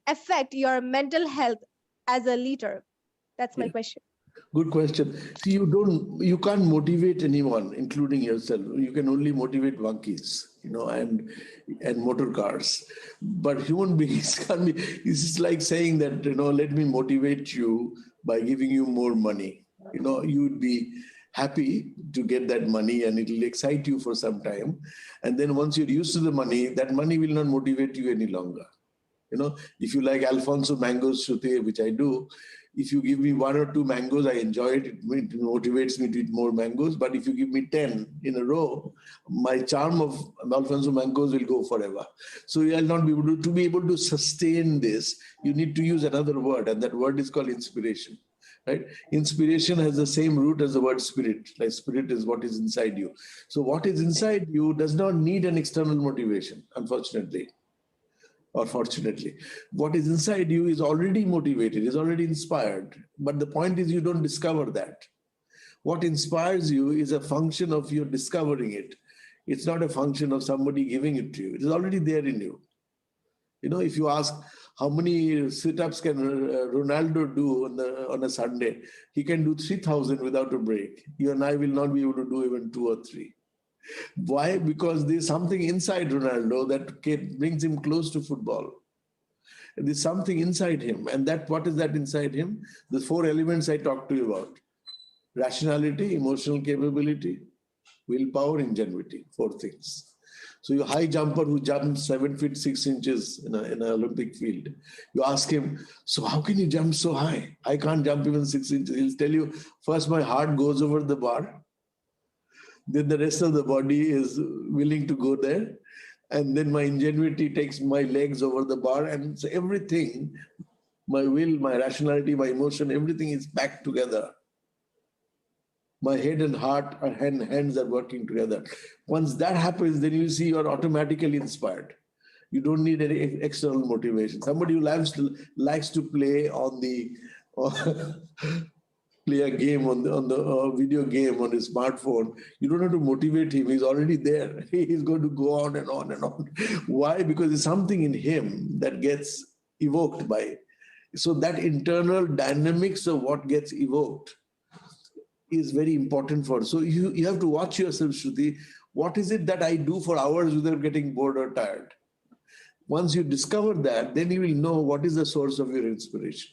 affect your mental health as a leader? That's my question. Good question. See, you can't motivate anyone, including yourself. You can only motivate monkeys, and motor cars. But human beings can't be. It's just like saying that, let me motivate you by giving you more money. You would be happy to get that money, and it will excite you for some time. And then once you're used to the money, that money will not motivate you any longer. You know, if you like Alfonso mangoes, Shruti, which I do, if you give me 1 or 2 mangoes, I enjoy it. It motivates me to eat more mangoes. But if you give me 10 in a row, my charm of Alfonso mangoes will go forever. So I'll not be able to be able to sustain this. You need to use another word, and that word is called inspiration. Right? Inspiration has the same root as the word spirit. Like spirit is what is inside you. So what is inside you does not need an external motivation, unfortunately. Or fortunately, what is inside you is already motivated, is already inspired. But the point is you don't discover that. What inspires you is a function of your discovering it. It's not a function of somebody giving it to you. It is already there in you. You know, if you ask how many sit-ups can Ronaldo do on a Sunday, he can do 3,000 without a break. You and I will not be able to do even 2 or 3. Why? Because there's something inside Ronaldo that brings him close to football. There's something inside him. And what is that inside him? The 4 elements I talked to you about. Rationality, emotional capability, willpower, ingenuity. 4 things. So your high jumper who jumps 7 feet 6 inches in an Olympic field, you ask him, so how can you jump so high? I can't jump even 6 inches. He'll tell you, first my heart goes over the bar. Then the rest of the body is willing to go there. And then my ingenuity takes my legs over the bar. And so everything, my will, my rationality, my emotion, everything is back together. My head and heart and hands are working together. Once that happens, then you see you're automatically inspired. You don't need any external motivation. Somebody who likes to play on the... play a game on the video game on his smartphone, you don't have to motivate him. He's already there. He's going to go on and on and on. Why? Because there's something in him that gets evoked by it. So that internal dynamics of what gets evoked is very important for us. So you have to watch yourself, Shruti. What is it that I do for hours without getting bored or tired? Once you discover that, then you will know what is the source of your inspiration.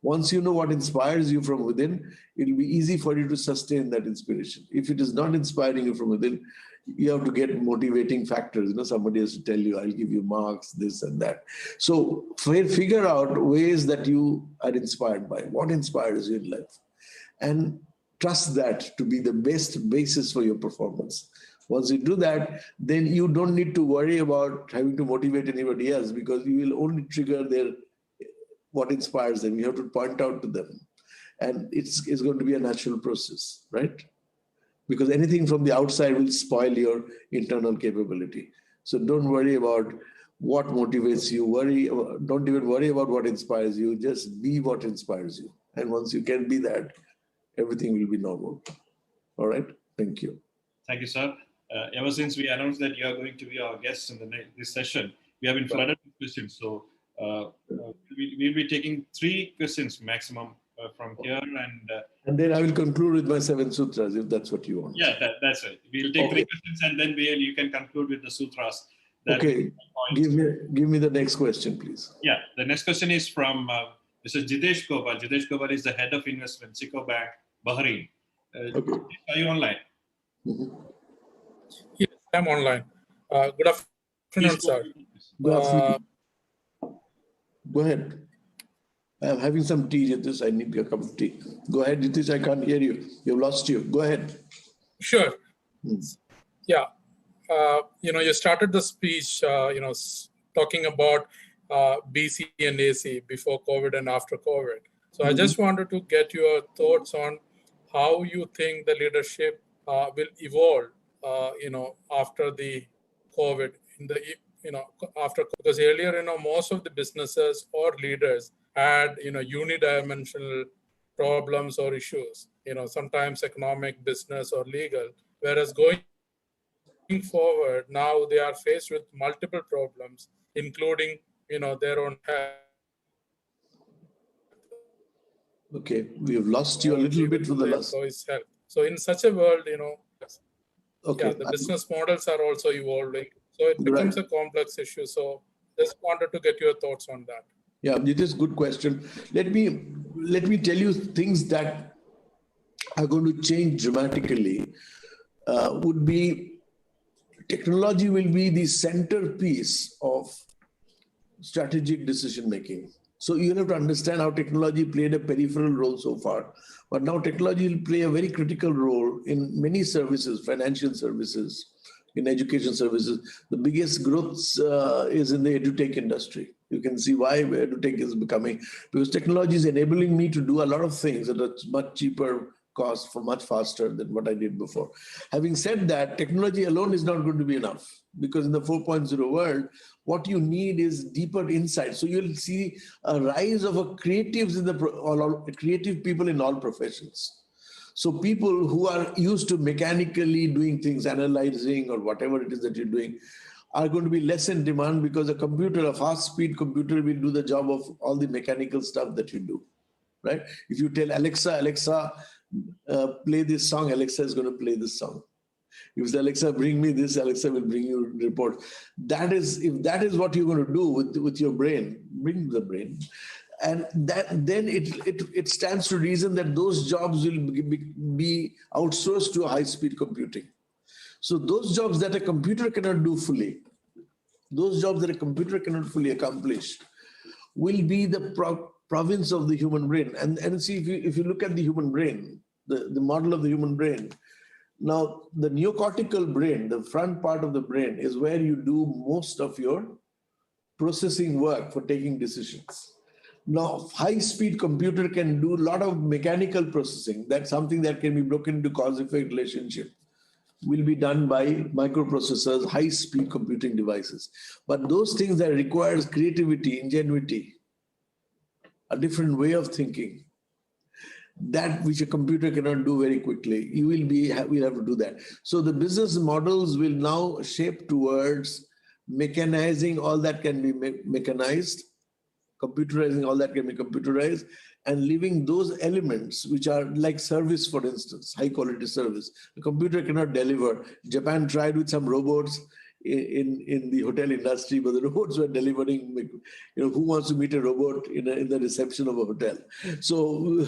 Once you know what inspires you from within, it will be easy for you to sustain that inspiration. If it is not inspiring you from within, you have to get motivating factors. You know, somebody has to tell you, I'll give you marks, this and that. So figure out ways that you are inspired by. What inspires you in life? And trust that to be the best basis for your performance. Once you do that, then you don't need to worry about having to motivate anybody else, because you will only trigger what inspires them. You have to point out to them. And it's going to be a natural process, right? Because anything from the outside will spoil your internal capability. So don't worry about what motivates you. Don't even worry about what inspires you. Just be what inspires you. And once you can be that, everything will be normal. All right? Thank you. Thank you, sir. Ever since we announced that you are going to be our guest in this session, we have been flooded with questions. So we'll be taking 3 questions maximum from here, and then I will conclude with my 7 sutras, if that's what you want. Yeah, that's right. We'll take 3 questions, and then you can conclude with the sutras. Okay, give me the next question, please. Yeah, the next question is from Mr. Jitesh Gopal. Jitesh Gopal is the head of investment, Sico Bank, Bahrain. Are you online? Mm-hmm. Yes, I'm online. Good afternoon, sir. Good afternoon. Go ahead. I'm having some tea, Jitish. I need a cup of tea. Go ahead, Jitish. I can't hear you. You've lost you. Go ahead. Sure. Yeah. You started the speech, talking about BC and AC before COVID and after COVID. So I just wanted to get your thoughts on how you think the leadership will evolve, after the COVID, because earlier, most of the businesses or leaders had, unidimensional problems or issues, sometimes economic, business, or legal, whereas going forward, now they are faced with multiple problems, including, their own health. Okay, we have lost you a little bit for the last. Health. So in such a world, okay, the business models are also evolving. So it becomes a complex issue. So just wanted to get your thoughts on that. Yeah, it is a good question. Let me tell you things that are going to change dramatically would be technology will be the centerpiece of strategic decision making. So you have to understand how technology played a peripheral role so far. But now technology will play a very critical role in many services, financial services, in education services. The biggest growth is in the edutech industry. You can see why edutech is becoming, because technology is enabling me to do a lot of things at a much cheaper cost for much faster than what I did before. Having said that, technology alone is not going to be enough, because in the 4.0 world, what you need is deeper insight. So you'll see a rise of creatives in creative people in all professions. So people who are used to mechanically doing things, analyzing or whatever it is that you're doing, are going to be less in demand, because a computer, a fast-speed computer, will do the job of all the mechanical stuff that you do, right? If you tell Alexa, Alexa, play this song, Alexa is going to play this song. If you say, Alexa, bring me this, Alexa will bring you a report. If that is what you're going to do with your brain, bring the brain. And then it stands to reason that those jobs will be outsourced to a high-speed computing. So those jobs that a computer cannot do fully, those jobs that a computer cannot fully accomplish, will be the province of the human brain. And see, if you look at the human brain, the model of the human brain, now the neocortical brain, the front part of the brain, is where you do most of your processing work for taking decisions. Now, high-speed computer can do a lot of mechanical processing. That's something that can be broken into cause-effect relationship. Will be done by microprocessors, high-speed computing devices. But those things that requires creativity, ingenuity, a different way of thinking, that which a computer cannot do very quickly, we'll have to do that. So the business models will now shape towards mechanizing all that can be mechanized, computerizing all that can be computerized, and leaving those elements which are like service, for instance, high quality service. The computer cannot deliver. Japan tried with some robots in the hotel industry, but the robots were delivering, who wants to meet a robot in the reception of a hotel? So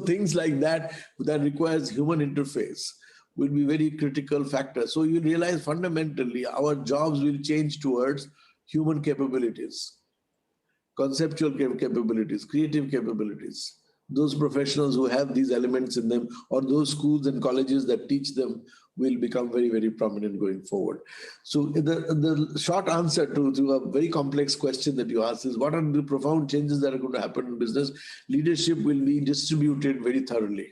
things like that requires human interface will be very critical factor. So you realize fundamentally our jobs will change towards human capabilities, conceptual capabilities, creative capabilities. Those professionals who have these elements in them, or those schools and colleges that teach them, will become very, very prominent going forward. So the short answer to a very complex question that you asked is, what are the profound changes that are going to happen in business? Leadership will be distributed very thoroughly.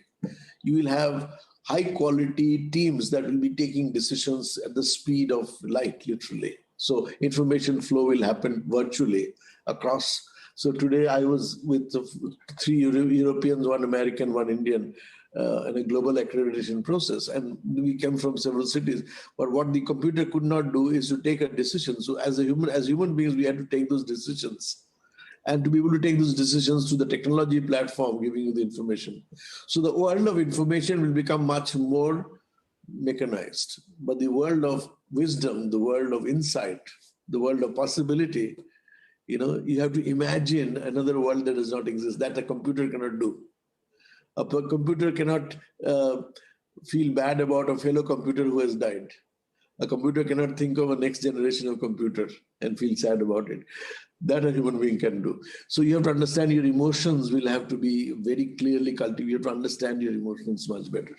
You will have high quality teams that will be taking decisions at the speed of light, literally. So information flow will happen virtually across. So today I was with 3 Europeans, 1 American, 1 Indian, in a global accreditation process. And we came from several cities. But what the computer could not do is to take a decision. So as human beings, we had to take those decisions. And to be able to take those decisions to the technology platform, giving you the information. So the world of information will become much more mechanized. But the world of wisdom, the world of insight, the world of possibility, you have to imagine another world that does not exist, that a computer cannot do. A computer cannot feel bad about a fellow computer who has died. A computer cannot think of a next generation of computer and feel sad about it. That a human being can do. So you have to understand your emotions will have to be very clearly cultivated. You have to understand your emotions much better.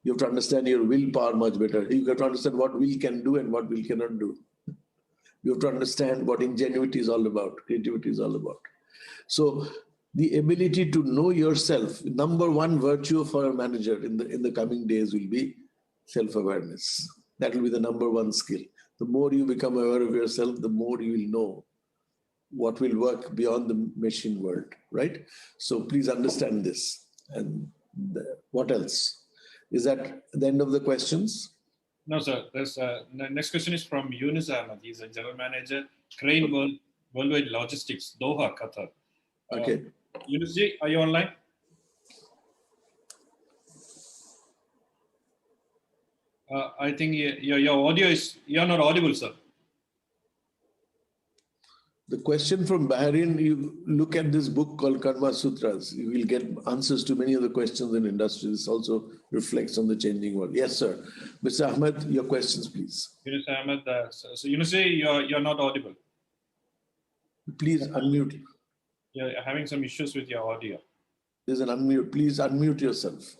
You have to understand your willpower much better. You have to understand what will can do and what will cannot do. You have to understand what ingenuity is all about, creativity is all about. So the ability to know yourself, number one virtue for a manager in the coming days will be self-awareness. That will be the number one skill. The more you become aware of yourself, the more you will know what will work beyond the machine world, right? So please understand this. And what else? Is that the end of the questions? No, sir. There's the next question is from Yunus Ahmed. He's a general manager, Crane Worldwide Logistics, Doha, Qatar. Okay. Yunus ji, are you online? I think your audio is, you're not audible, sir. The question from Bahrain, you look at this book called Karma Sutras, you will get answers to many of the questions in industry. This also reflects on the changing world. Yes, sir. Mr. Ahmed, your questions, please. Yunus Ahmed, so Yunus, you're not audible. Please unmute. You're having some issues with your audio. There's an unmute. Please unmute yourself.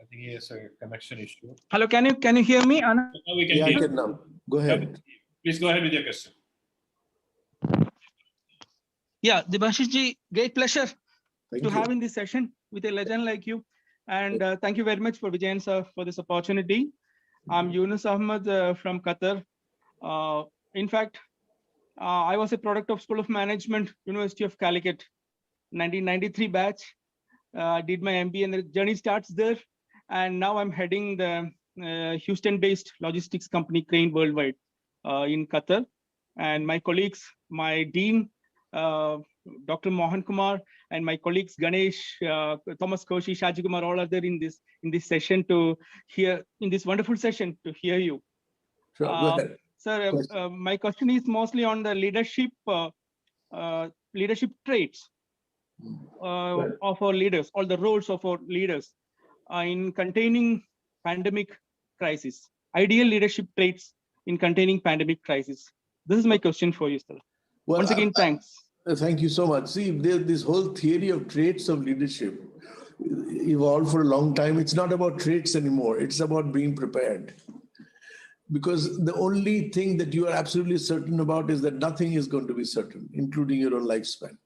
I think he has a connection issue. Hello, can you hear me? Now we can Yeah, hear I you. can now. Go ahead. Please go ahead with your question. Yeah, Debashish ji, great pleasure Thank to you. have in this session with a legend like you. And thank you very much for Vijayan sir for this opportunity. I'm Yunus Ahmed from Qatar. In fact, I was a product of School of Management, University of Calicut, 1993 batch. Did my MBA and the journey starts there. And now I'm heading the Houston-based logistics company, Crane Worldwide in Qatar. And my colleagues, my dean, Dr. Mohan Kumar, and my colleagues Ganesh, Thomas Koshi, Shaji Kumar, all are there in this session to hear, in this wonderful session to hear you. Sure, go ahead. Sir, my question is mostly on the leadership traits of our leaders, all the roles of our leaders in containing pandemic crisis, ideal leadership traits in containing pandemic crisis. This is my question for you, sir. Well, Once again, thanks. Thank you so much. See, this whole theory of traits of leadership evolved for a long time. It's not about traits anymore. It's about being prepared. Because the only thing that you are absolutely certain about is that nothing is going to be certain, including your own lifespan,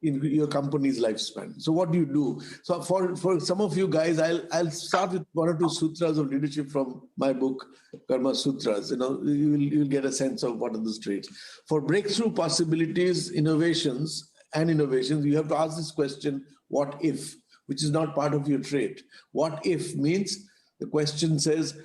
in your company's lifespan. So what do you do? So for some of you guys, I'll start with one or two sutras of leadership from my book, Karma Sutras. You'll get a sense of what are those traits. For breakthrough possibilities, innovations, you have to ask this question, what if, which is not part of your trait. What if means the question says,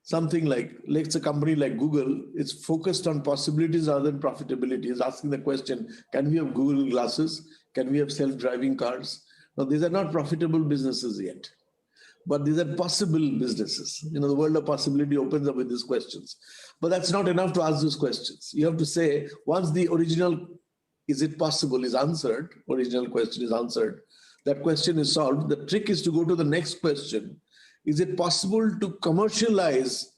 something like, let's a company like Google, it's focused on possibilities rather than profitability. It's asking the question, can we have Google glasses? Can we have self-driving cars? Now, these are not profitable businesses yet, but these are possible businesses. The world of possibility opens up with these questions. But that's not enough to ask those questions. You have to say, once the original, is it possible, is answered, original question is answered, that question is solved. The trick is to go to the next question. Is it possible to commercialize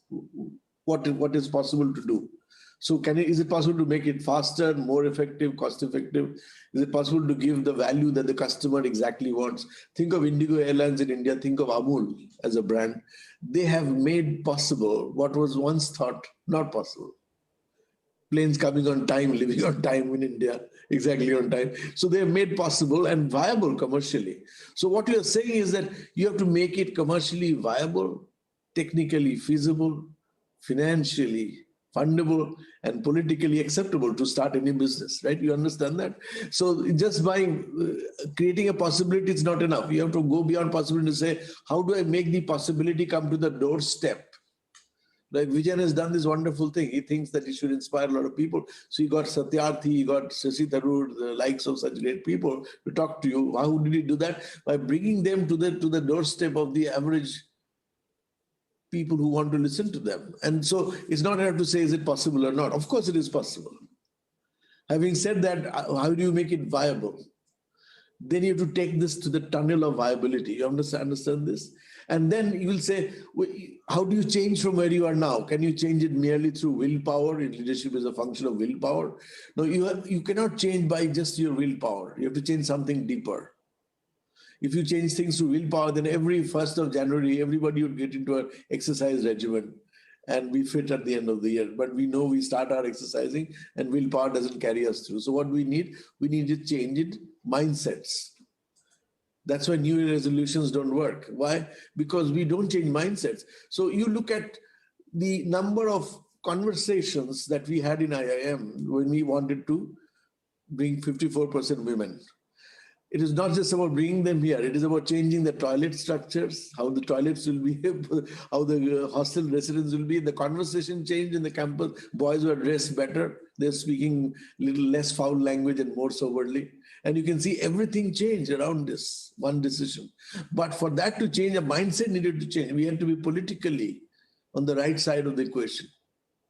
what is possible to do? So is it possible to make it faster, more effective, cost effective? Is it possible to give the value that the customer exactly wants? Think of Indigo Airlines in India, think of Amul as a brand. They have made possible what was once thought not possible. Planes coming on time, living on time in India, exactly on time. So they have made possible and viable commercially. So what you're saying is that you have to make it commercially viable, technically feasible, financially fundable, and politically acceptable to start any business, right? You understand that? So just by creating a possibility, it's not enough. You have to go beyond possibility to say, how do I make the possibility come to the doorstep? Like Vijayan has done this wonderful thing. He thinks that he should inspire a lot of people. So he got Satyarthi, he got Shashi Tharoor, the likes of such great people to talk to you. How did he do that? By bringing them to the doorstep of the average people who want to listen to them. And so it's not enough to say, is it possible or not? Of course it is possible. Having said that, how do you make it viable? Then you have to take this to the tunnel of viability. You understand this? And then you will say, how do you change from where you are now? Can you change it merely through willpower? Leadership is a function of willpower. No, you cannot change by just your willpower. You have to change something deeper. If you change things through willpower, then every 1st of January, everybody would get into an exercise regimen and be fit at the end of the year. But we know we start our exercising and willpower doesn't carry us through. So what we need to change it, mindsets. That's why New Year resolutions don't work. Why? Because we don't change mindsets. So you look at the number of conversations that we had in IIM when we wanted to bring 54% women. It is not just about bringing them here. It is about changing the toilet structures, how the toilets will be, how the hostel residents will be. The conversation changed in the campus. Boys were dressed better. They're speaking little less foul language and more soberly. And you can see everything changed around this one decision. But for that to change, a mindset needed to change. We had to be politically on the right side of the equation.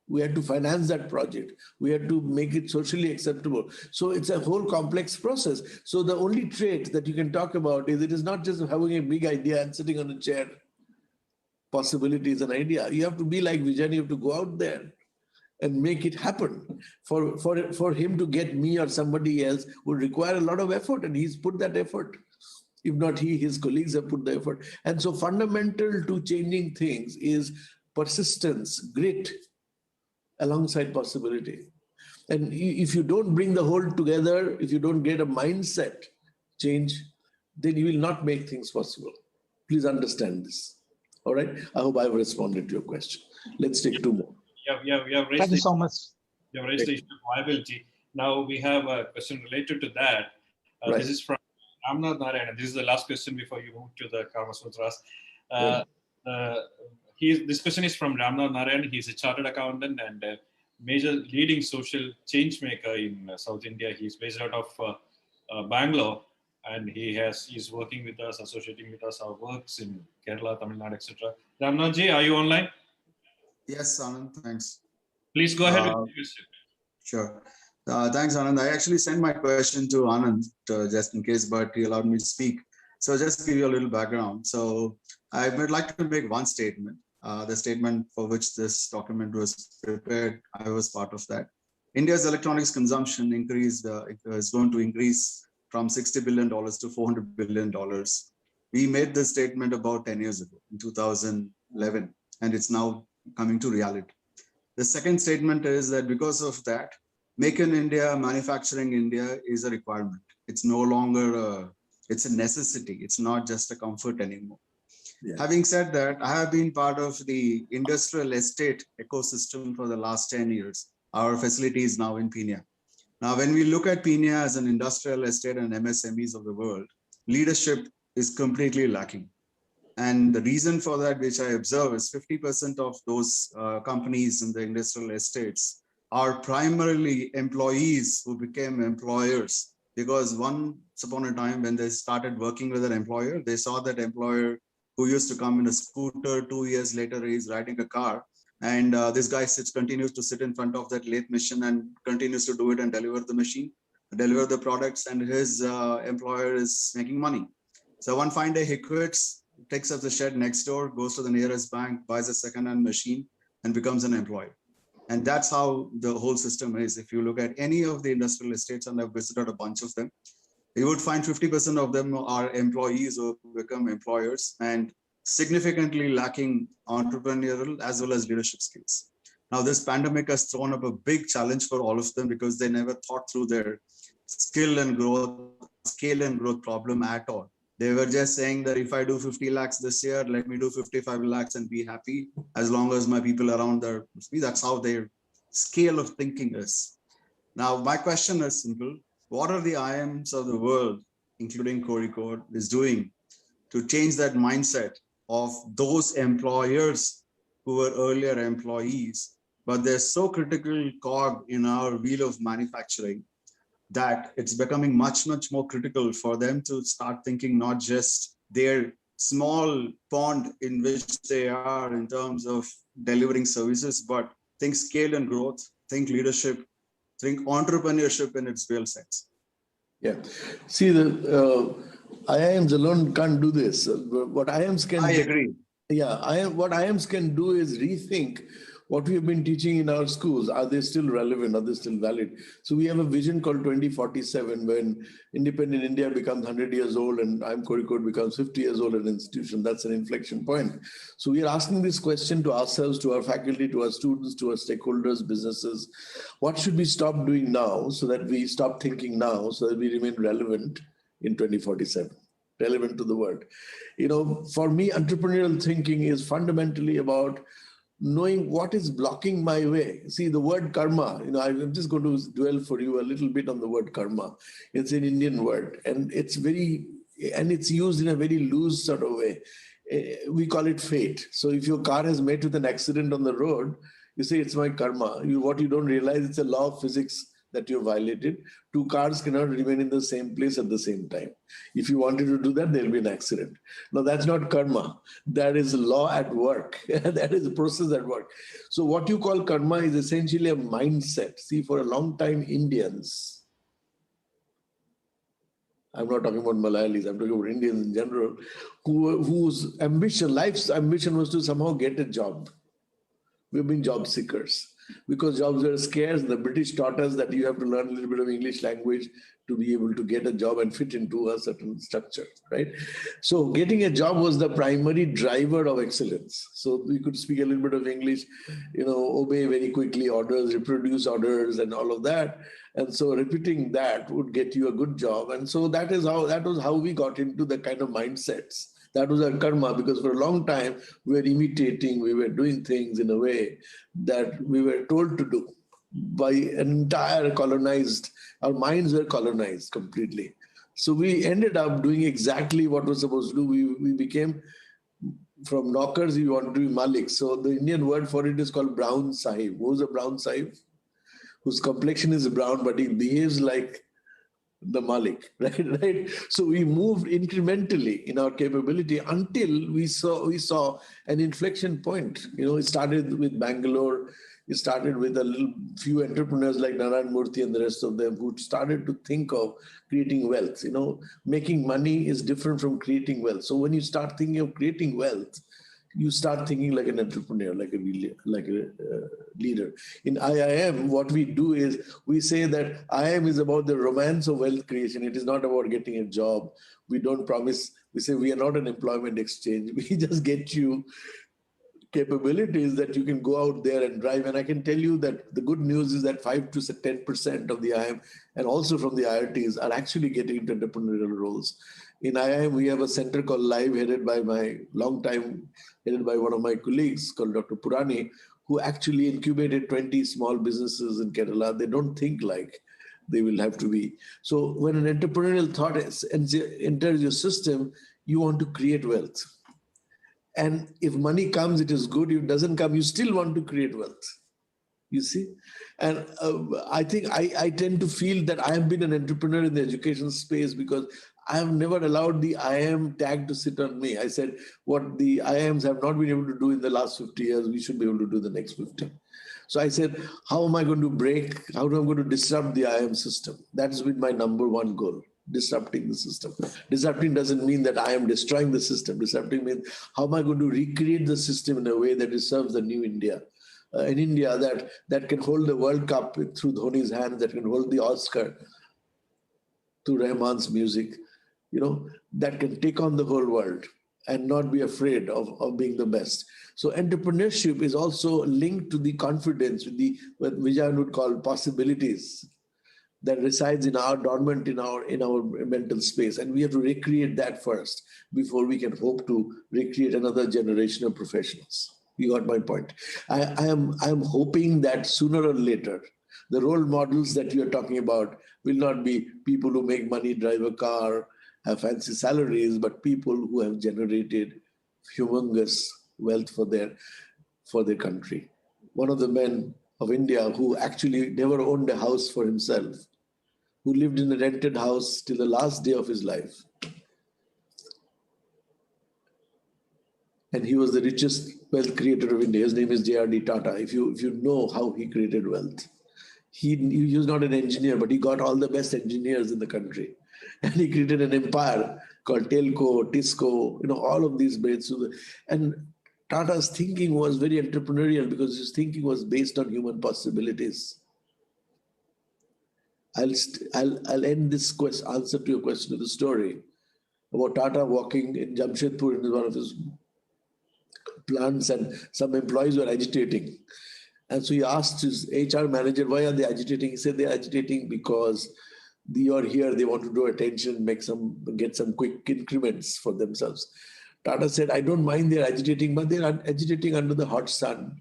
We had to finance that project. We had to make it socially acceptable. So it's a whole complex process. So the only trait that you can talk about is it is not just having a big idea and sitting on a chair. Possibility is an idea. You have to be like Vijayan, you have to go out there and make it happen. For him to get me or somebody else would require a lot of effort, and he's put that effort. If not he, his colleagues have put the effort. And so fundamental to changing things is persistence, grit, alongside possibility. And if you don't bring the whole together, if you don't get a mindset change, then you will not make things possible. Please understand this. All right. I hope I've responded to your question. Let's take two more. Yeah, we have raised Thank you so much. You have raised the issue of viability. Now we have a question related to that. Right. This is from Ramnath Narayan. This is the last question before you move to the Karma Sutras. This question is from Ramnath Narayan. He's a chartered accountant and a major leading social change maker in South India. He's based out of Bangalore, and he's working with us, associating with us, our works in Kerala, Tamil Nadu, etc. Ramnathji, are you online? Yes, Anand, thanks. Please go ahead with the question. Sure. Thanks, Anand. I actually sent my question to Anand just in case, but he allowed me to speak. So just to give you a little background. So I would like to make one statement. The statement for which this document was prepared, I was part of that. India's electronics consumption is going to increase from $60 billion to $400 billion. We made this statement about 10 years ago, in 2011, and it's now coming to reality. The second statement is that because of that, Make in India, manufacturing India is a requirement. It's no longer it's a necessity. It's not just a comfort anymore. Yeah. Having said that, I have been part of the industrial estate ecosystem for the last 10 years. Our facility is now in Pune. Now, when we look at Pune as an industrial estate and MSMEs of the world, leadership is completely lacking. And the reason for that, which I observe, is 50% of those companies in the industrial estates are primarily employees who became employers, because once upon a time when they started working with an employer, they saw that employer who used to come in a scooter, 2 years later he's riding a car, and this guy continues to sit in front of that lathe machine and continues to do it and deliver the products, and his employer is making money. So one fine day he quits, takes up the shed next door, goes to the nearest bank, buys a second-hand machine, and becomes an employee. And that's how the whole system is. If you look at any of the industrial estates, and I've visited a bunch of them, you would find 50% of them are employees who become employers and significantly lacking entrepreneurial as well as leadership skills. Now, this pandemic has thrown up a big challenge for all of them because they never thought through their scale and growth problem at all. They were just saying that if I do 50 lakhs this year, let me do 55 lakhs and be happy as long as my people around there. That's how their scale of thinking is. Now, my question is simple. What are the IIMs of the world, including Kozhikode, is doing to change that mindset of those employers who were earlier employees, but they're so critical cog in our wheel of manufacturing that it's becoming much, much more critical for them to start thinking not just their small pond in which they are in terms of delivering services, but think scale and growth, think leadership, think entrepreneurship in its real sense. Yeah. See, the IIMs alone can't do this. What IIMs can I agree. Yeah, what IIMs can do is rethink what we have been teaching in our schools. Are they still relevant? Are they still valid? So we have a vision called 2047 when independent India becomes 100 years old and IIM Kozhikode becomes 50 years old as an institution. That's an inflection point. So we are asking this question to ourselves, to our faculty, to our students, to our stakeholders, businesses. What should we stop doing now so that we stop thinking now so that we remain relevant in 2047? Relevant to the world. You know, for me, entrepreneurial thinking is fundamentally about knowing what is blocking my way. See, the word karma, you know, I'm just going to dwell for you a little bit on the word karma. It's an Indian word, and it's used in a very loose sort of way. We call it fate. So if your car has met with an accident on the road, you say it's my karma. What you don't realize, it's a law of physics that you violated. Two cars cannot remain in the same place at the same time. If you wanted to do that, there'll be an accident. Now, that's not karma. That is law at work. That is a process at work. So what you call karma is essentially a mindset. See, for a long time, Indians, I'm not talking about Malayalis, I'm talking about Indians in general, whose ambition, life's ambition was to somehow get a job. We've been job seekers because jobs were scarce. The British taught us that you have to learn a little bit of English language to be able to get a job and fit into a certain structure, right? So getting a job was the primary driver of excellence. So we could speak a little bit of English, obey very quickly orders, reproduce orders and all of that. And so repeating that would get you a good job. And so that was how we got into the kind of mindsets. That was our karma, because for a long time, we were imitating, we were doing things in a way that we were told to do by an entire our minds were colonized completely. So we ended up doing exactly what we're supposed to do. We became, from knockers, we wanted to be maliks. So the Indian word for it is called brown sahib. Who's a brown sahib? Whose complexion is brown, but he behaves like the Malik, right? So we moved incrementally in our capability until we saw an inflection point. It started with Bangalore. It started with a few entrepreneurs like Narayan Murthy and the rest of them who started to think of creating wealth. Making money is different from creating wealth. So when you start thinking of creating wealth, you start thinking like an entrepreneur, like a leader. In IIM, what we do is we say that IIM is about the romance of wealth creation. It is not about getting a job. We don't promise. We say we are not an employment exchange. We just get you capabilities that you can go out there and drive. And I can tell you that the good news is that 5 to 10% of the IIM and also from the IITs are actually getting into entrepreneurial roles. In IIM, we have a center called Live, headed by one of my colleagues called Dr. Purani, who actually incubated 20 small businesses in Kerala. They don't think like they will have to be. So when an entrepreneurial thought enters your system, you want to create wealth. And if money comes, it is good. If it doesn't come, you still want to create wealth. You see? And I think I tend to feel that I have been an entrepreneur in the education space because I have never allowed the IIM tag to sit on me. I said, what the IIMs have not been able to do in the last 50 years, we should be able to do the next 50. So I said, how am I going to how am I going to disrupt the IIM system? That's been my number one goal, disrupting the system. Disrupting doesn't mean that I am destroying the system. Disrupting means how am I going to recreate the system in a way that it serves the new India. An India that can hold the World Cup through Dhoni's hands, that can hold the Oscar through Rahman's music, that can take on the whole world and not be afraid of being the best. So entrepreneurship is also linked to the confidence, with what Vijayan would call possibilities that resides dormant in our mental space. And we have to recreate that first before we can hope to recreate another generation of professionals. You got my point. I am hoping that sooner or later, the role models that you are talking about will not be people who make money, drive a car, have fancy salaries, but people who have generated humongous wealth for their country. One of the men of India who actually never owned a house for himself, who lived in a rented house till the last day of his life. And he was the richest wealth creator of India. His name is J.R.D. Tata. If you know how he created wealth. He was not an engineer, but he got all the best engineers in the country. And he created an empire called Telco, Tisco, all of these bits. And Tata's thinking was very entrepreneurial because his thinking was based on human possibilities. I'll end this answer to your question with a story about Tata walking in Jamshedpur in one of his plants, and some employees were agitating. And so he asked his HR manager, why are they agitating? He said, they're agitating because you're here, they want to draw attention, get some quick increments for themselves. Tata said, I don't mind they're agitating, but they're agitating under the hot sun.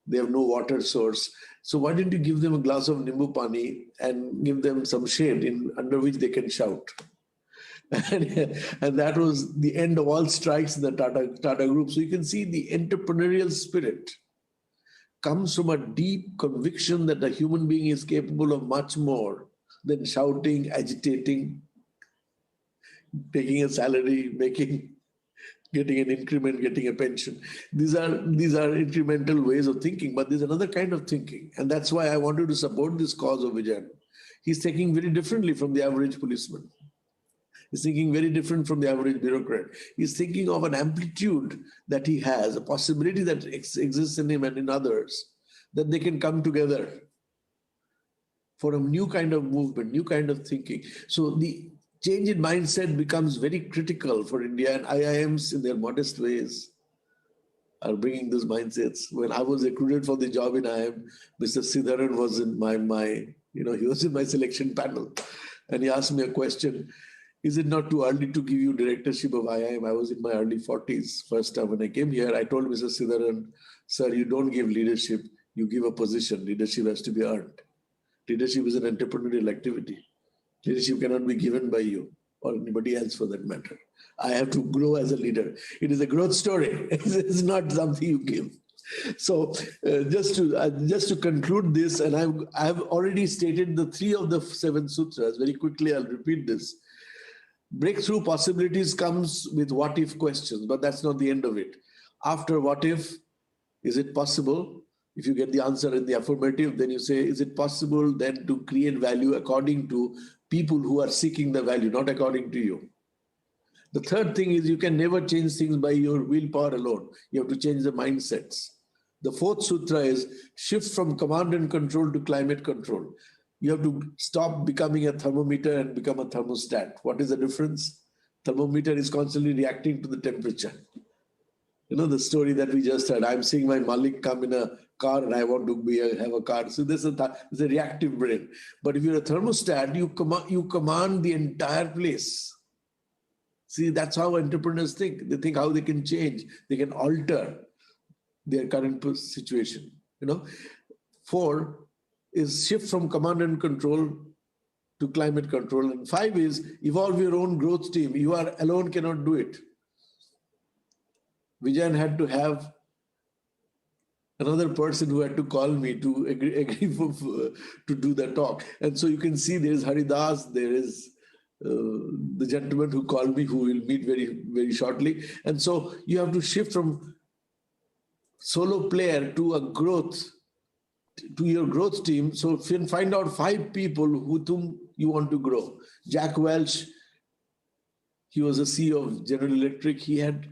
They have no water source. So why didn't you give them a glass of Nimbu Pani and give them some shade under which they can shout? And that was the end of all strikes in the Tata group. So you can see the entrepreneurial spirit comes from a deep conviction that a human being is capable of much more than shouting, agitating, taking a salary, getting an increment, getting a pension. These are incremental ways of thinking, but there's another kind of thinking. And that's why I wanted to support this cause of Vijayan. He's thinking very differently from the average policeman. He's thinking very different from the average bureaucrat. He's thinking of an amplitude that he has, a possibility that exists in him and in others, that they can come together for a new kind of movement, new kind of thinking. So the change in mindset becomes very critical for India, and IIMs in their modest ways are bringing those mindsets. When I was recruited for the job in IIM, Mr. Sridharan was in he was in my selection panel, and he asked me a question. Is it not too early to give you directorship of IIM? I was in my early 40s. First time when I came here, I told Mr. Sridharan, sir, you don't give leadership, you give a position. Leadership has to be earned. Leadership is an entrepreneurial activity. Leadership cannot be given by you or anybody else for that matter. I have to grow as a leader. It is a growth story. It's not something you give. So just to conclude this, and I've already stated the 3 of the 7 sutras. Very quickly, I'll repeat this. Breakthrough possibilities comes with what if questions, but that's not the end of it. After what if, is it possible? If you get the answer in the affirmative, then you say, is it possible then to create value according to people who are seeking the value, not according to you? The third thing is you can never change things by your willpower alone. You have to change the mindsets. The 4th sutra is shift from command and control to climate control. You have to stop becoming a thermometer and become a thermostat. What is the difference? Thermometer is constantly reacting to the temperature. You know the story that we just heard. I'm seeing my Malik come in a car and I want to have a car. So this is a reactive brain. But if you're a thermostat, you command the entire place. See, that's how entrepreneurs think. They think how they can change. They can alter their current situation. 4 is shift from command and control to climate control. And 5 is evolve your own growth team. You are alone cannot do it. Vijayan had to have another person who had to call me to agree to do the talk. And so you can see there is Haridas, there is the gentleman who called me, who will meet very, very shortly. And so you have to shift from solo player to your growth team. So find out 5 people with whom you want to grow. Jack Welch, he was a CEO of General Electric. He had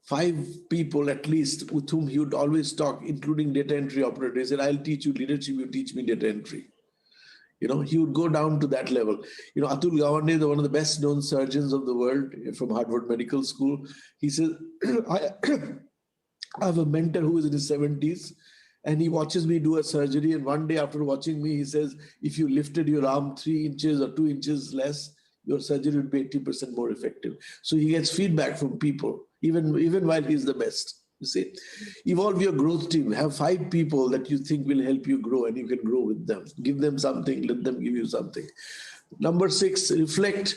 5 people at least with whom he would always talk, including data entry operators. He said, I'll teach you leadership, you teach me data entry. He would go down to that level. Atul Gawande, one of the best known surgeons of the world from Harvard Medical School, he says, I have a mentor who is in his 70s and he watches me do a surgery. And one day after watching me, he says, if you lifted your arm 3 inches or 2 inches less, your surgery would be 80% more effective. So he gets feedback from people, even while he's the best. You see, evolve your growth team. Have 5 people that you think will help you grow and you can grow with them. Give them something, let them give you something. Number 6, reflect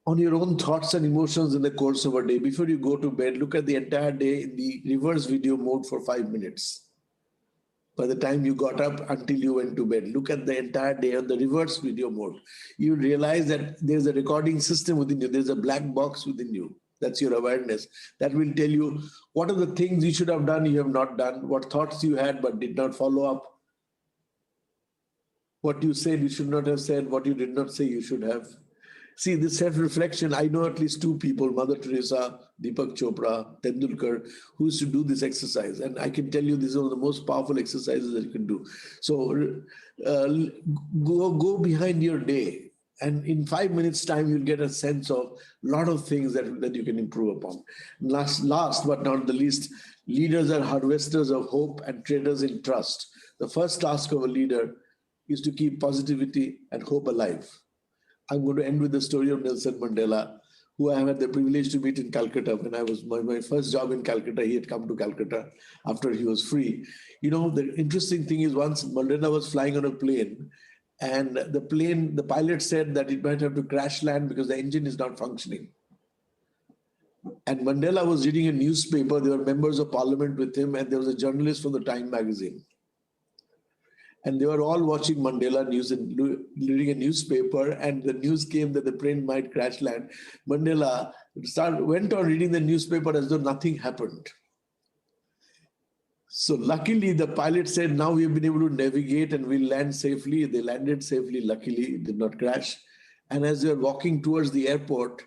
on your own thoughts and emotions in the course of a day. Before you go to bed, look at the entire day in the reverse video mode for 5 minutes. By the time you got up until you went to bed, look at the entire day on the reverse video mode. You realize that there's a recording system within you. There's a black box within you. That's your awareness. That will tell you what are the things you should have done, you have not done, what thoughts you had but did not follow up, what you said you should not have said, what you did not say you should have. See, this self-reflection, I know at least 2 people, Mother Teresa, Deepak Chopra, Tendulkar, who used to do this exercise. And I can tell you this is one of the most powerful exercises that you can do. So go behind your day. And in 5 minutes time, you'll get a sense of a lot of things that you can improve upon. Last but not the least, leaders are harvesters of hope and traders in trust. The first task of a leader is to keep positivity and hope alive. I'm going to end with the story of Nelson Mandela, who I had the privilege to meet in Calcutta. When I was my first job in Calcutta, he had come to Calcutta after he was free. The interesting thing is once Mandela was flying on a plane, and the pilot said that it might have to crash land because the engine is not functioning. And Mandela was reading a newspaper. There were members of parliament with him, and there was a journalist from the Time magazine. And they were all watching Mandela news and reading a newspaper, and the news came that the plane might crash land. Mandela went on reading the newspaper as though nothing happened. So luckily, the pilot said, now we've been able to navigate and we'll land safely. They landed safely, luckily, it did not crash. And as they were walking towards the airport,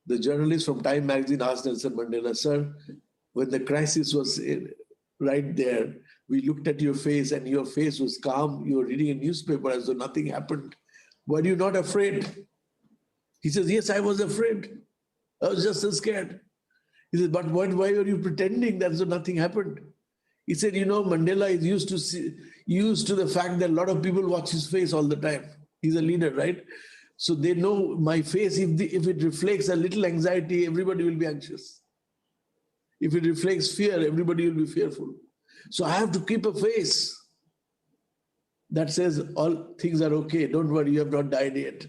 the journalist from Time magazine asked Nelson Mandela, sir, when the crisis was right there, we looked at your face and your face was calm. You were reading a newspaper as though nothing happened. Were you not afraid? He says, yes, I was afraid. I was just so scared. He says, but why are you pretending that as though nothing happened? He said, you know, Mandela is used to the fact that a lot of people watch his face all the time. He's a leader, right? So they know my face. If it reflects a little anxiety, everybody will be anxious. If it reflects fear, everybody will be fearful. So I have to keep a face that says all things are okay. Don't worry, you have not died yet.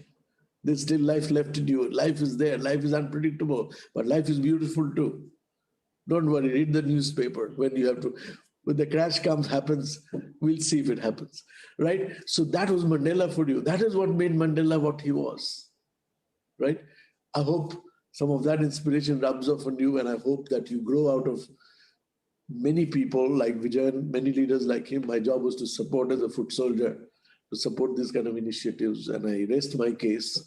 There's still life left in you. Life is there. Life is unpredictable, but life is beautiful too. Don't worry, read the newspaper when you have to. When the crash happens, we'll see if it happens, right? So that was Mandela for you. That is what made Mandela what he was, right? I hope some of that inspiration rubs off on you, and I hope that you grow out of many people like Vijayan, many leaders like him. My job was to support as a foot soldier, to support these kind of initiatives, and I rest my case.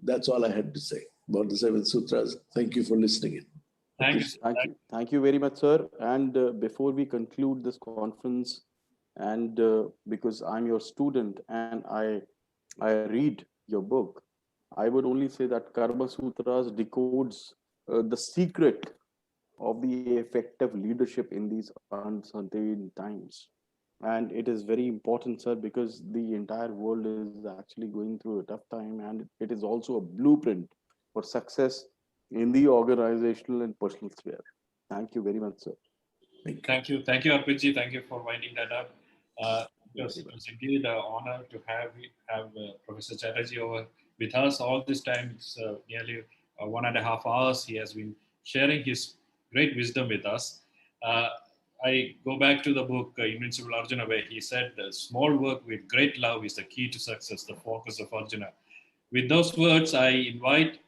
That's all I had to say about the 7 Sutras. Thank you for listening in. Thank you very much, sir. And before we conclude this conference, and because I'm your student and I read your book, I would only say that Karma Sutras decodes the secret of the effective leadership in these uncertain times. And it is very important, sir, because the entire world is actually going through a tough time, and it is also a blueprint for success in the organizational and personal sphere. Thank you very much, sir. Thank you, Arpitji. Thank you for winding that up. It's indeed an honor to have Professor Chatterjee over with us all this time. It's nearly 1.5 hours. He has been sharing his great wisdom with us. I go back to the book Invincible Arjuna, where he said, small work with great love is the key to success, the focus of Arjuna. With those words, I invite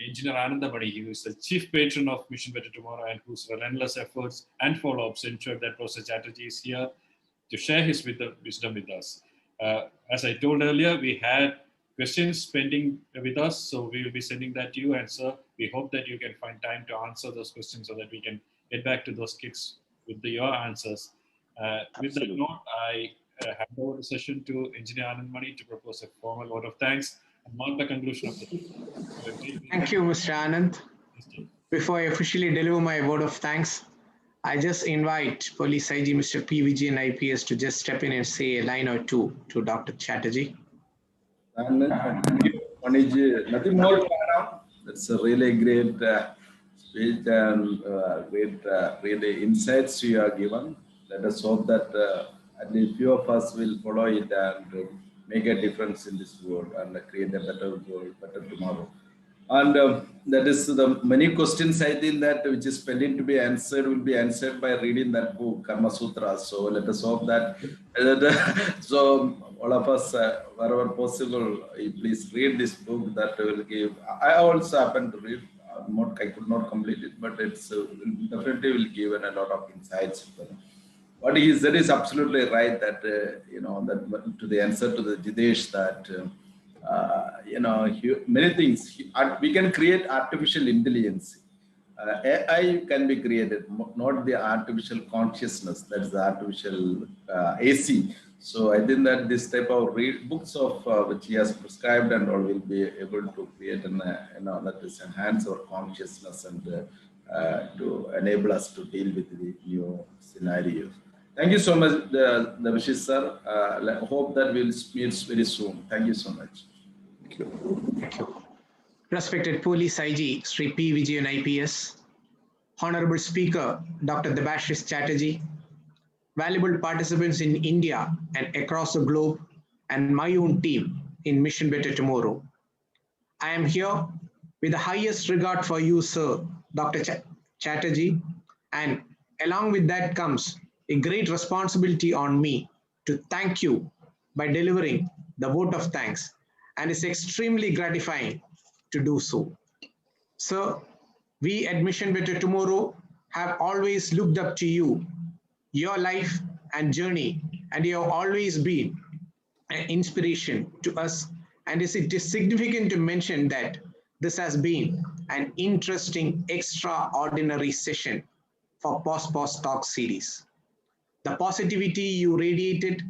Engineer Anandamani, who is the chief patron of Mission Better Tomorrow and whose relentless efforts and follow-ups ensure that Professor Chatterjee is here to share his wisdom with us. As I told earlier, we had questions pending with us, so we will be sending that to you. And sir, we hope that you can find time to answer those questions so that we can get back to those kids with your answers. With that note, I hand over the session to Engineer Anandamani to propose a formal vote of thanks and mark the conclusion of the session. Thank you, Mr. Anand. Before I officially deliver my vote of thanks, I just invite Police IG Mr. P. Vijayan IPS to just step in and say a line or two to Dr. Chatterjee. Nothing more to add on. That's a really great speech and great really insights you are given. Let us hope that at least few of us will follow it and make a difference in this world and create a better world, better tomorrow. And that is the many questions I think that which is pending to be answered will be answered by reading that book, Karma Sutras. So let us hope that, so all of us, wherever possible, please read this book that will give. I also happen to read, I could not complete it, but it's definitely will give a lot of insights. What he said is absolutely right, that, that to the answer to the Jidesh that, many things, we can create artificial intelligence. AI can be created, not the artificial consciousness, that's the artificial AC. So I think that this type of books of which he has prescribed and all will be able to create that is enhance our consciousness and to enable us to deal with the new scenarios. Thank you so much, the Vishish sir. I hope that we'll meet very soon. Thank you so much. Thank you. Respected Police IG, Sri P. Vijayan IPS, Honorable Speaker, Dr. Debashis Chatterjee, valuable participants in India and across the globe, and my own team in Mission Better Tomorrow. I am here with the highest regard for you, sir, Dr. Chatterjee, and along with that comes a great responsibility on me to thank you by delivering the vote of thanks, and it's extremely gratifying to do so. Sir, we at Mission Better Tomorrow have always looked up to you, your life and journey, and you have always been an inspiration to us. And it is significant to mention that this has been an interesting, extraordinary session for Post Talk series. The positivity you radiated,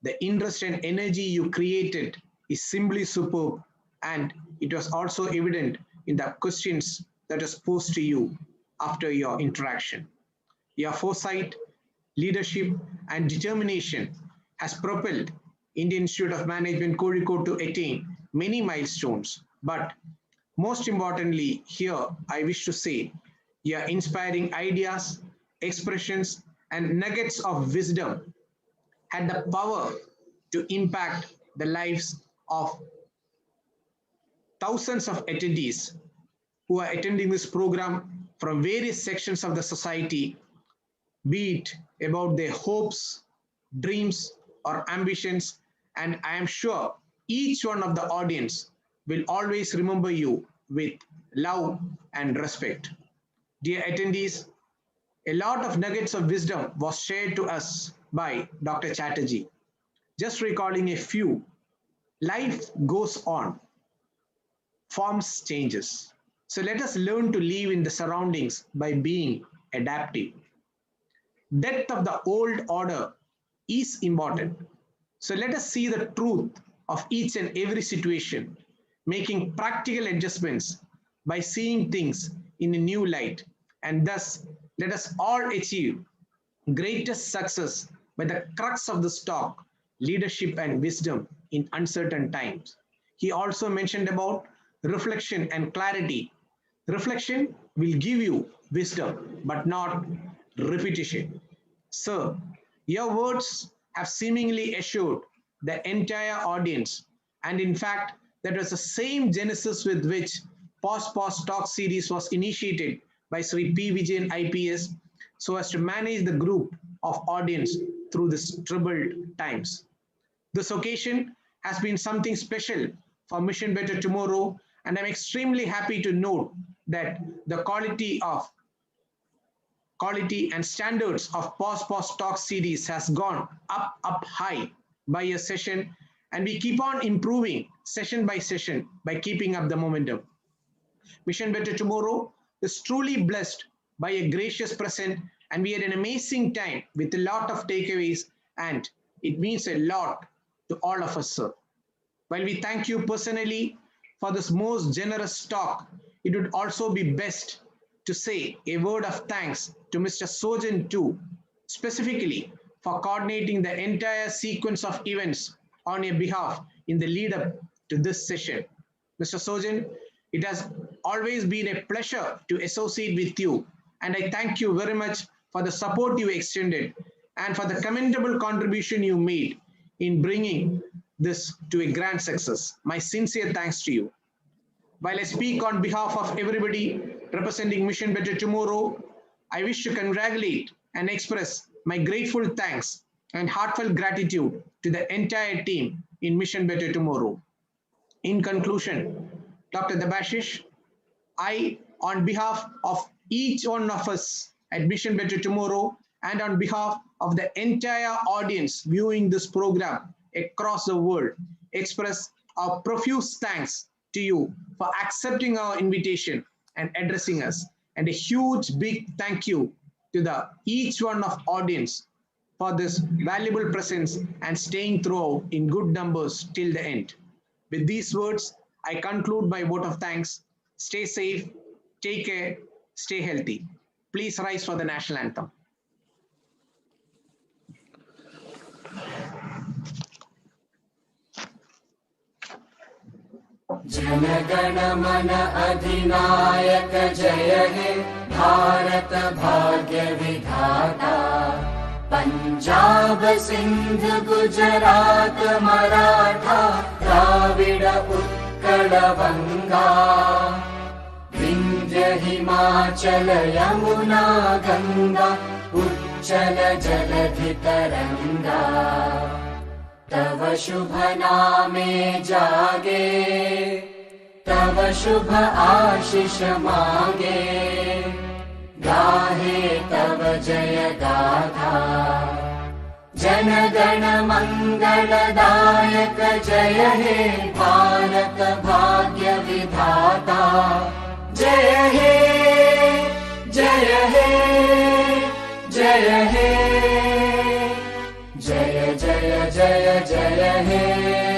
the interest and energy you created is simply superb, and it was also evident in the questions that was posed to you after your interaction. Your foresight, leadership, and determination has propelled Indian Institute of Management Kozhikode to attain many milestones. But most importantly, here I wish to say your inspiring ideas, expressions, and nuggets of wisdom had the power to impact the lives of thousands of attendees who are attending this program from various sections of the society, be it about their hopes, dreams, or ambitions. And I am sure each one of the audience will always remember you with love and respect. Dear attendees, a lot of nuggets of wisdom was shared to us by Dr. Chatterjee. Just recalling a few, life goes on, forms changes. So let us learn to live in the surroundings by being adaptive. Depth of the old order is important. So let us see the truth of each and every situation, making practical adjustments by seeing things in a new light. And thus, let us all achieve greatest success by the crux of the stock, leadership and wisdom in uncertain times. He also mentioned about reflection and clarity. Reflection will give you wisdom, but not repetition. Sir, your words have seemingly assured the entire audience, and in fact, that was the same genesis with which Post Talk series was initiated by Sri P. Vijayan IPS, so as to manage the group of audience through this troubled times. This occasion has been something special for Mission Better Tomorrow, and I'm extremely happy to note that the quality and standards of Post Talk series has gone up high by a session, and we keep on improving session by session by keeping up the momentum. Mission Better Tomorrow is truly blessed by a gracious present, and we had an amazing time with a lot of takeaways, and it means a lot to all of us, sir. While we thank you personally for this most generous talk, it would also be best to say a word of thanks to Mr. Sojan too, specifically for coordinating the entire sequence of events on your behalf in the lead up to this session. Mr. Sojan, it has always been a pleasure to associate with you, and I thank you very much for the support you extended and for the commendable contribution you made in bringing this to a grand success. My sincere thanks to you. While I speak on behalf of everybody representing Mission Better Tomorrow, I wish to congratulate and express my grateful thanks and heartfelt gratitude to the entire team in Mission Better Tomorrow. In conclusion, Dr. Debashish, I, on behalf of each one of us at Mission Better Tomorrow and on behalf of the entire audience viewing this program across the world, express our profuse thanks to you for accepting our invitation and addressing us, and a huge big thank you to each one of audience for this valuable presence and staying throughout in good numbers till the end. With these words, I conclude my vote of thanks. Stay safe, take care, stay healthy. Please rise for the national anthem. जनगण मन अधिनायक जय हे भारत भाग्य विधाता पंजाब सिंध गुजरात मराठा द्राविड उत्कल बंगा हिमाचल यमुना गंगा उच्चल जलधि तरंगा तव शुभ नामे जागे तव शुभ आशीष मांगे गाहे तव जय गाथा जन गण मंगलदायक जय हे भारत भाग्य विधाता जय हे जय हे जय हे जय जय जय जय हे